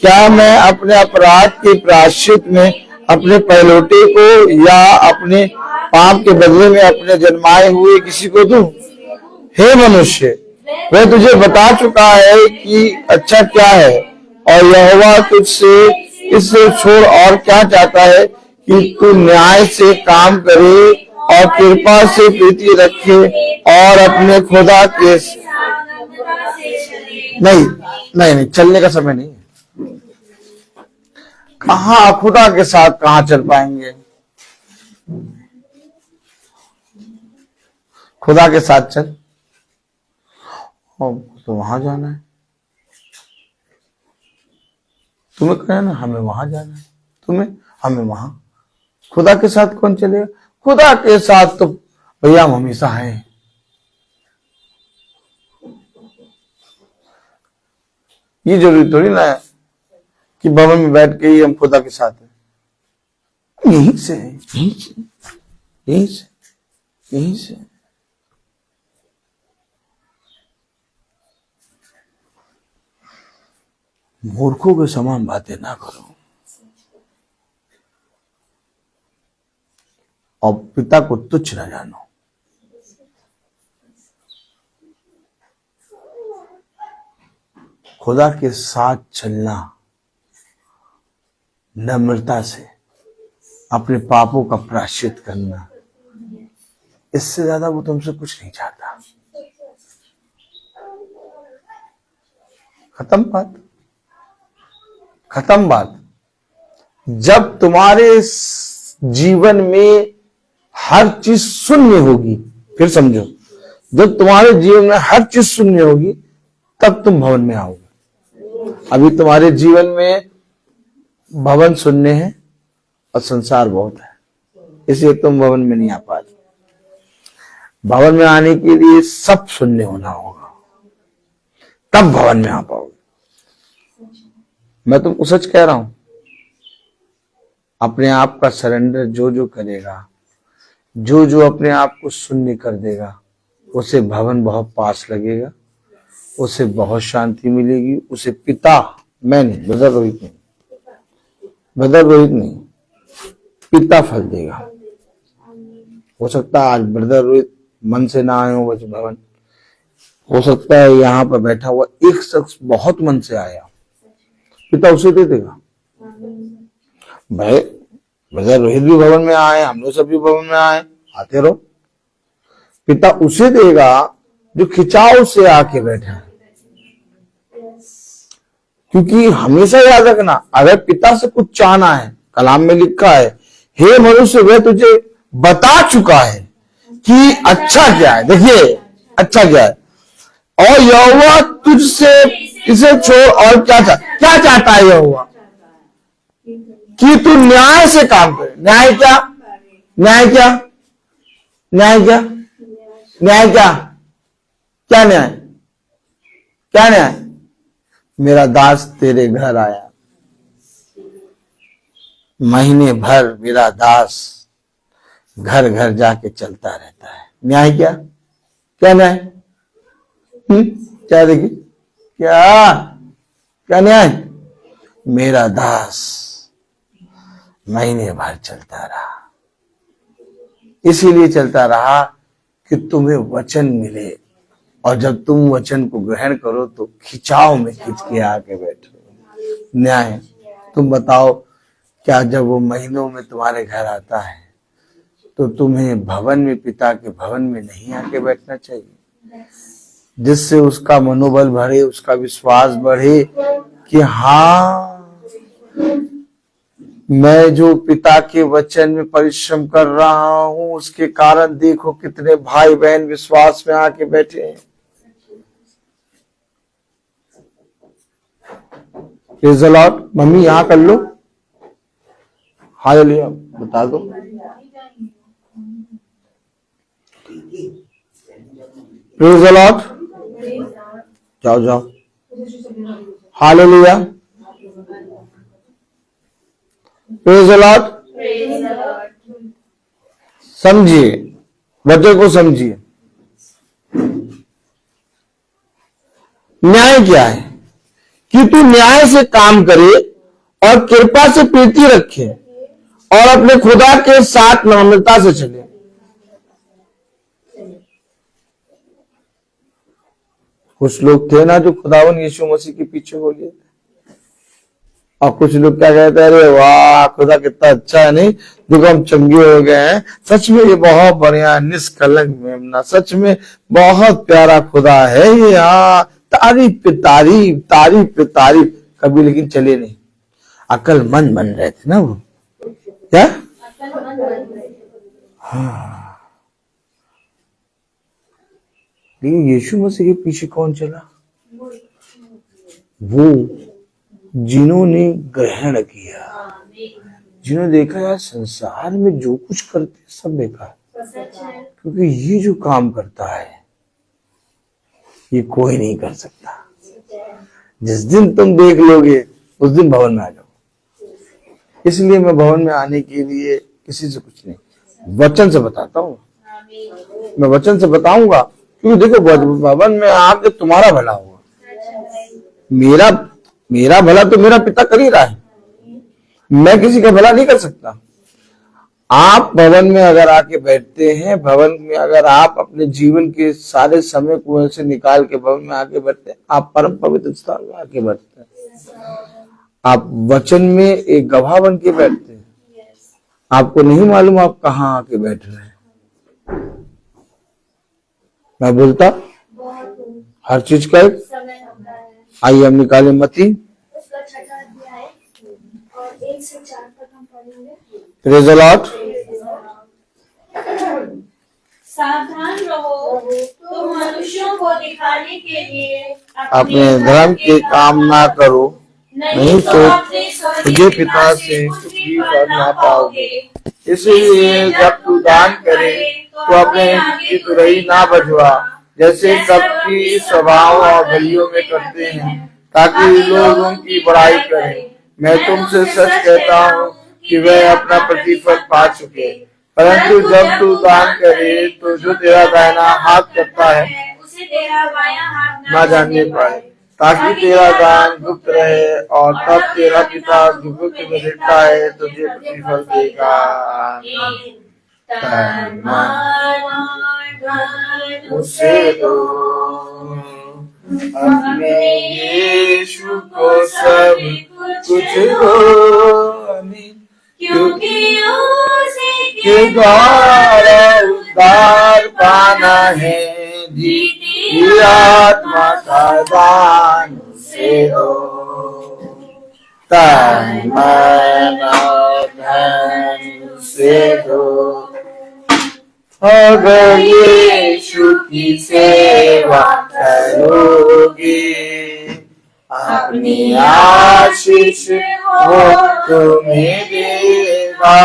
क्या मैं अपने अपराध के प्रायश्चित में अपने पहलौठे को या अपने पाप के बदले में अपने जन्माए हुए किसी को दूं? हे मनुष्य, वह तुझे बता चुका है कि अच्छा क्या है, और यहोवा तुझसे इससे छोड़ और क्या चाहता है कि तू न्याय से काम करे और कृपा से प्रीति रखे और अपने खुदा के नहीं चलने का समय नहीं है। कहाँ खुदा के साथ कहाँ चल पाएंगे? खुदा के साथ चल, तो वहां जाना है, तुम्हें कहना ना हमें वहां जाना है, तुम्हें हमें वहां। खुदा के साथ कौन चलेगा? खुदा के साथ तो भैया हम हमेशा हैं। ये जरूरी थोड़ी ना है कि भवन में बैठ के ही हम खुदा के साथ हैं। यहीं से यहीं से यहीं से यहीं से मूर्खों के समान बातें ना करो और पिता को तुच्छ न जानो। खुदा के साथ चलना नम्रता से, अपने पापों का प्रायश्चित करना, इससे ज्यादा वो तुमसे कुछ नहीं चाहता। खत्म बात, खत्म बात। जब तुम्हारे जीवन में हर चीज शून्य होगी, फिर समझो, जब तुम्हारे जीवन में हर चीज शून्य होगी तब तुम भवन में आओगे। अभी तुम्हारे जीवन में भवन शून्य है और संसार बहुत है, इसलिए तुम भवन में नहीं आ पाते। भवन में आने के लिए सब शून्य होना होगा, तब भवन में आ पाओगे। मैं तुमको सच कह रहा हूं, अपने आप का सरेंडर जो जो करेगा, जो जो अपने आप को शून्य कर देगा, उसे भवन बहुत पास लगेगा, उसे बहुत शांति मिलेगी। उसे पिता, मैं नहीं, ब्रदर रोहित नहीं, पिता फल देगा। हो सकता है आज ब्रदर रोहित मन से ना आए हो वह भवन, हो सकता है यहाँ पर बैठा हुआ एक शख्स बहुत मन से आया, पिता उसे दे देगा। भाई ब्रदर रोहित भी भवन में आए, हम लोग सभी भवन में आए, आते रहो। पिता उसे देगा जो खिंचाव से आके बैठा है। क्योंकि हमेशा याद रखना, अगर पिता से कुछ चाहना है, कलाम में लिखा है, हे मनुष्य, वह तुझे बता चुका है कि अच्छा क्या है। देखिए अच्छा क्या है, और यहोवा तुझसे इसे छोड़ और क्या चाहता है यहोवा? कि तू न्याय से काम करे। न्याय क्या? न्याय क्या? न्याय क्या? न्याय क्या? क्या न्याय? क्या न्याय? मेरा दास तेरे घर आया, महीने भर मेरा दास घर घर जाके चलता रहता है। न्याय क्या क्या न्याय? क्या देखिए क्या क्या न्याय? मेरा दास महीने भर चलता रहा, इसीलिए चलता रहा कि तुम्हें वचन मिले, और जब तुम वचन को ग्रहण करो तो खिंचाव में खिंच के आके बैठो। न्याय। तुम बताओ, क्या जब वो महीनों में तुम्हारे घर आता है तो तुम्हें भवन में, पिता के भवन में नहीं आके बैठना चाहिए, जिससे उसका मनोबल बढ़े, उसका विश्वास बढ़े कि हाँ, मैं जो पिता के वचन में परिश्रम कर रहा हूं उसके कारण देखो कितने भाई बहन विश्वास में आके बैठे हैं। Praise the Lord. मम्मी यहां कर लो, हालेलुया बता दो। Praise the Lord. जाओ जाओ, हालेलुया। Praise the Lord. समझिए, वचन को समझिए। न्याय क्या है? कि तू न्याय से काम करे और कृपा से प्रीति रखे और अपने खुदा के साथ नम्रता से चले। कुछ लोग थे ना जो खुदावन यीशु मसीह के पीछे हो गए, और कुछ लोग क्या कहते हैं, अरे वाह खुदा कितना अच्छा है, नहीं देखो हम चंगे हो गए हैं, सच में ये बहुत बढ़िया निष्कलंक मेमना, सच में बहुत प्यारा खुदा है ये, हाँ तारीफ पे तारीफ, तारीफ पे तारीफ। कभी लेकिन चले नहीं, अक्लमंद बन रहे थे ना वो, क्या? हाँ, लेकिन यीशु मसीह के पीछे कौन चला? वो जिन्होंने ग्रहण किया, जिन्होंने देखा यार संसार में जो कुछ करते सब बेकार, क्योंकि ये जो काम करता है ये कोई नहीं कर सकता। जिस दिन तुम देख लोगे उस दिन भवन में आ जाओ। इसलिए मैं भवन में आने के लिए किसी से कुछ नहीं, वचन से बताता हूँ, मैं वचन से बताऊंगा, क्योंकि देखो भवन में आके तुम्हारा भला होगा। मेरा भला तो मेरा पिता कर ही रहा है, मैं किसी का भला नहीं कर सकता। आप भवन में अगर आके बैठते हैं, भवन में अगर आप अपने जीवन के सारे समय को ऐसे निकाल के भवन में आके बैठते हैं, आप परम पवित्र स्थान में आके बैठते हैं, आप वचन में एक गवाह बन के बैठते हैं। आपको नहीं मालूम आप कहाँ आके बैठ रहे हैं। मैं बोलता हर चीज का एक आइए हम निकाले मती, प्रेज़ द लॉर्ड। सावधान रहो, तुम मनुष्यों को दिखाने के लिए अपने धर्म के काम ना करो, नहीं तो तुझे पिता से कुछ भी फल ना पाओगे। इसलिए जब तू दान करे तो अपने की तुरही ना बजवा, जैसे सबकी स्वभाव और गलियों में करते हैं, ताकि लोग उनकी बड़ाई करें। मैं तुमसे सच कहता हूँ कि वह अपना प्रतिफल पा चुके। परंतु जब तू दान करे तो जो तेरा दाहिना हाथ करता है उसे तेरा बायां हाथ ना जानने पाए, ताकि तेरा दान गुप्त रहे, और तब तेरा पिता गुप्त में देखता है तुझे प्रतिफल देगा। उसे दो अपने यीशु को सब कुछ दो, क्योंकि उसी के द्वारा उद्धार पाना है। जीती आत्मा का दान उसे दो, तन मन और धन उसे दो। अगर यीशु की सेवा करोगे, अपनी आशीष वो तुम्हें देगा,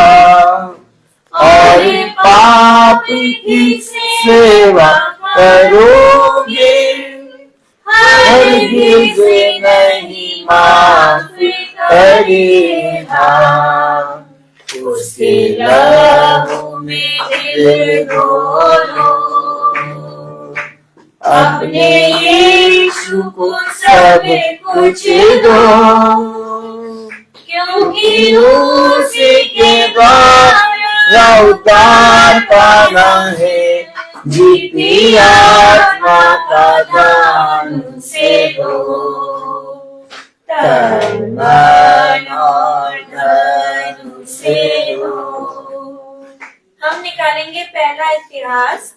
और पाप की सेवा करोगे हरगिज़ नहीं माफ करेगा। उसके लहू में दिल खोलो, अपने यीशु को सब कुछ दो, क्योंकि उसी के द्वारा उद्धार पाना है, जीती आत्मा का दान से दो, तन मन और धन से दो। हम निकालेंगे पहला इतिहास,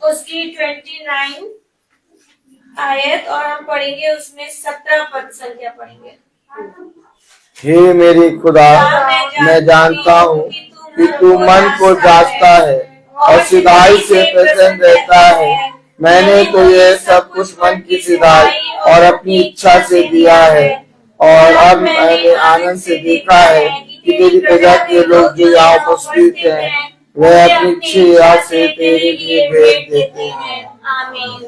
उसकी 29 आयत, और हम पढ़ेंगे उसमें 17 पद संख्या पढ़ेंगे। हे मेरे खुदा, मैं जानता हूँ कि तू मन को जांचता है और सिधाई से प्रसन्न रहता है। मैंने तो ये सब कुछ मन की सिधाई और अपनी इच्छा से दिया है, और अब मैंने आनंद से देखा है कि तेरी प्रजा के लोग जो यहाँ उपस्थित हैं, वे अपनी इच्छा से तेरे लिए भेंट देते हैं। आमीन।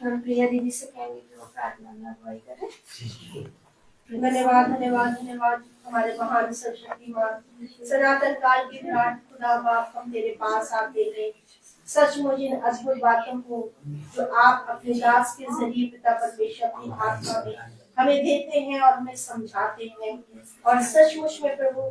हम प्रिया दीदी से कहेंगे कि वो प्रार्थना में अगुवाई करें। धन्यवाद धन्यवाद धन्यवाद हमारे महान सर्वशक्तिमान सनातन काल के विराट खुदा बाप, हम तेरे पास आते हैं सचमुच इन अद्भुत बातों को जो आप अपने दास के जरिए पिता परमेश्वर की आत्मा में हमें देते हैं और हमें समझाते हैं, और सचमुच में प्रभु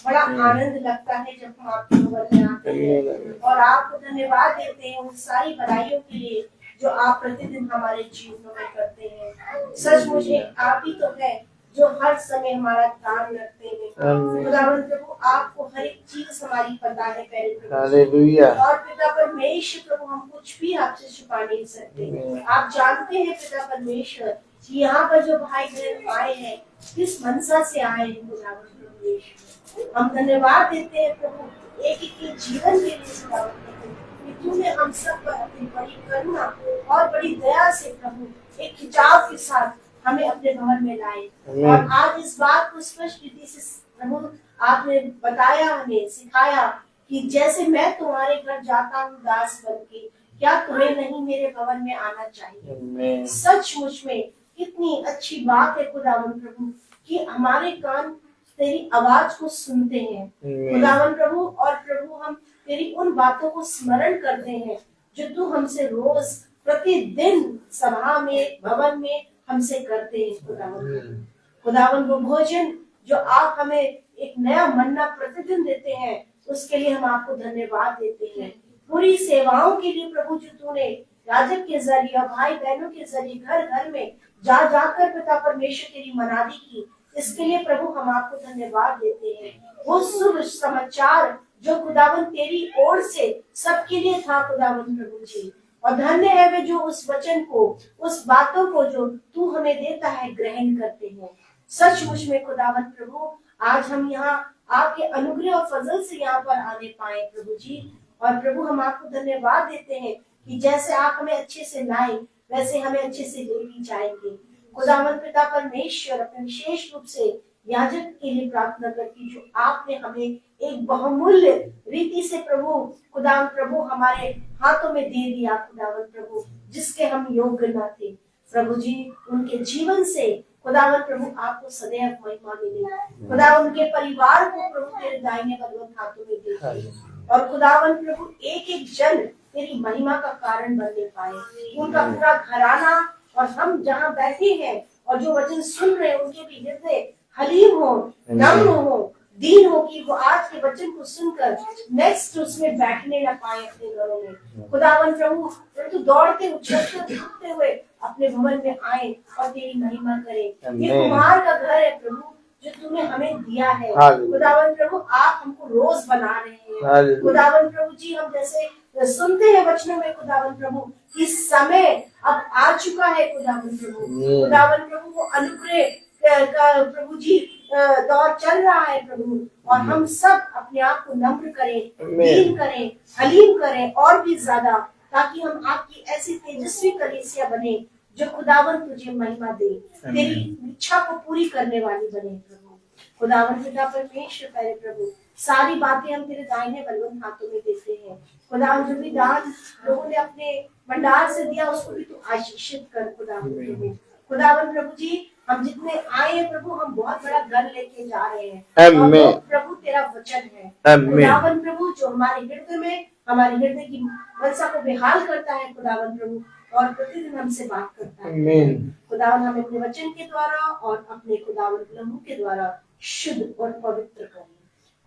बड़ा आनंद लगता है जब हम आपके भवन में आते हैं और आपको धन्यवाद देते हैं उन सारी भलाइयों के लिए जो आप प्रतिदिन हमारे जीवनों में करते हैं। सचमुच आप ही तो है जो हर समय हमारा ध्यान रखते हैं। खुदावंद प्रभु, आपको हर एक चीज हमारी पता है पहले हालेलुया। और पिता परमेश्वर प्रभु, हम कुछ भी आपसे छुपा नहीं सकते। आप जानते हैं पिता परमेश्वर कि यहाँ पर जो भाई बहन आए हैं किस मनसा से आए हैं। खुदावंद परमेश्वर, हम धन्यवाद देते हैं प्रभु एक एक के जीवन के लिए खुदावंद प्रभु कि तूने हम सब पर अपनी बड़ी करुणा और बड़ी दया से प्रभु एक खिंचाव के साथ हमें अपने भवन में लाए, और आज इस बात को स्पष्ट रीति से प्रभु आपने बताया, हमें सिखाया कि जैसे मैं तुम्हारे घर जाता हूँ दास बन के, क्या तुम्हें नहीं मेरे भवन में आना चाहिए। सचमुच में कितनी अच्छी बात है खुदावन प्रभु कि हमारे कान तेरी आवाज को सुनते हैं खुदावन प्रभु, और प्रभु हम तेरी उन बातों को स्मरण करते हैं जो तू हमसे रोज प्रतिदिन सभा में भवन में हमसे करते हैं। खुदावन वो भोजन जो आप हमें एक नया मन्ना प्रतिदिन देते हैं उसके लिए हम आपको धन्यवाद देते हैं। पूरी सेवाओं के लिए प्रभु जो तूने याजक के जरिए भाई बहनों के जरिए घर घर में जा जाकर पिता परमेश्वर तेरी मनादी की, इसके लिए प्रभु हम आपको धन्यवाद देते हैं। वो शुभ समाचार जो खुदावन तेरी ओर से सबके लिए था खुदावन प्रभु जी, और धन्य है वे जो उस वचन को, उस बातों को जो तू हमें देता है ग्रहण करते हैं। सचमुच में खुदावन प्रभु, आज हम यहाँ आपके अनुग्रह और फजल से यहाँ पर आने पाए प्रभु जी, और प्रभु हम आपको धन्यवाद देते हैं कि जैसे आप हमें अच्छे से लाए वैसे हमें अच्छे से ले भी जाएंगे। खुदावन पिता परमेश्वर, अपने विशेष रूप से याजक के लिए प्रार्थना करती जो आपने हमें एक बहुमूल्य रीति से प्रभु खुदावन प्रभु हमारे हाथों में दे दिया खुदावन प्रभु, जिसके हम योग्य न थे प्रभु जी। उनके जीवन से खुदावन प्रभु आपको सदैव महिमा मिले। खुदावन उनके परिवार को प्रभु तेरे दाहिने बलवंत हाथों में दे, और खुदावन प्रभु एक एक जन तेरी महिमा का कारण बनने पाए। उनका पूरा घराना और हम जहाँ बैठे हैं और जो वचन सुन रहे हैं उनके भी हृदय हलीम हो, नम्र हो, दीन हो, कि वो आज के वचन को सुनकर नेक्स्ट उसमें बैठने न पाए अपने घरों में। खुदावन प्रभु परंतु दौड़ते उछलते उठते हुए अपने भवन में आए और तेरी महिमा करे। ये कुमार का घर है प्रभु जो तूने हमें दिया है खुदावन प्रभु, आप हमको रोज बना रहे हैं खुदावन प्रभु जी। हम जैसे सुनते हैं वचनों में खुदावन प्रभु कि समय अब आ चुका है खुदावन प्रभु। खुदावन प्रभु वो अनुग्रह का प्रभु जी दौर चल रहा है प्रभु, और हम सब अपने आप को नम्र करें, दीन करें, हलीम करें और भी ज्यादा, ताकि हम आपकी ऐसी तेजस्वी कलीसिया बने जो खुदावन तुझे महिमा दे, तेरी इच्छा को पूरी करने वाली बने प्रभु। खुदावन पिता परमेश्वर पहले प्रभु सारी बातें हम तेरे दाहिने बलवंत हाथों में देते हैं। खुदावन जो भी दान लोगों ने अपने भंडार से दिया उसको भी तू आशीषित कर खुदावन प्रभु। खुदावन प्रभु जी हम जितने आए हैं प्रभु, हम बहुत बड़ा घर लेके जा रहे हैं। आमीन। और वो प्रभु तेरा वचन है आमीन। खुदावन प्रभु, जो हमारे हृदय में, हमारे हृदय की मनसा को बेहाल करता है खुदावन प्रभु, और प्रतिदिन हमसे बात करता है। आमीन। खुदावन हमें अपने वचन के द्वारा और अपने खुदावन लहू के द्वारा शुद्ध और पवित्र करें।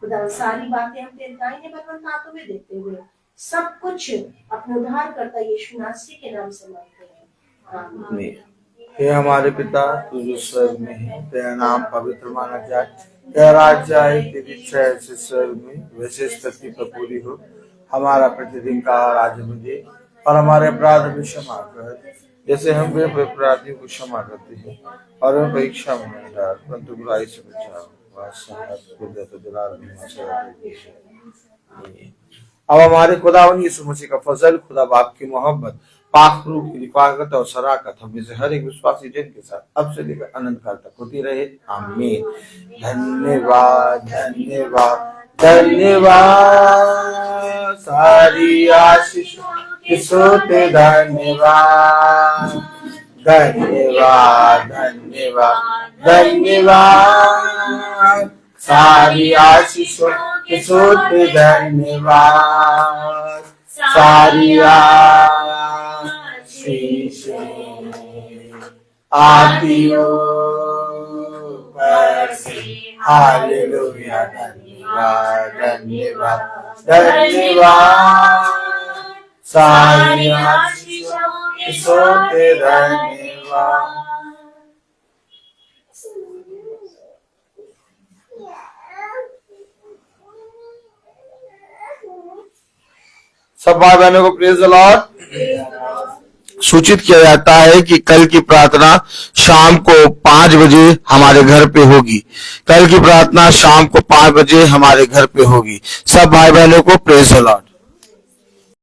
खुदावन सारी बातें हम तेरे दाहिने बलवंत हाथों में देते हुए सब कुछ अपने उद्धारकर्ता यीशु मसीह के नाम से मांगते हैं, आमीन। आमीन। हे हमारे पिता तू जो स्वर्ग में है, तेरा नाम पवित्र माना जाए, तेरा राज्य आए, तेरी इच्छा ऐसे स्वर्ग में वैसे इस पृथ्वी पर पूरी हो। हमारा प्रतिदिन का आहार आज हमें दे, और हमारे अपराध हमें क्षमा कर जैसे हम भी अपने अपराधियों को क्षमा करते हैं, और हमें परीक्षा में न डाल परंतु बुराई से बचाओ। अब हमारे खुदावन यीशु मसीह का फजल, खुदा बाप की मोहब्बत, पाक रूह की रिफाकत और शराकत हम में से हर एक विश्वासी जन के साथ अब से लेकर अनंत काल तक होती रहे, आमीन। धन्यवाद धन्यवाद धन्यवाद, सारी आशीष किसोते धन्यवाद धन्यवाद धन्यवाद धन्यवाद, सारी आशीषों के सोते धन्यवाद, सारी आशीषें आती ऊपर से, हालेलुया। धन्यवाद धन्यवाद धन्यवाद, सारी आशीषों के सोते धन्यवाद। सब भाई बहनों को प्रेज द लॉर्ड। सूचित किया जाता है कि कल की प्रार्थना शाम को 5 बजे हमारे घर पे होगी। कल की प्रार्थना शाम को 5 बजे हमारे घर पे होगी। सब भाई बहनों को प्रेज द लॉर्ड।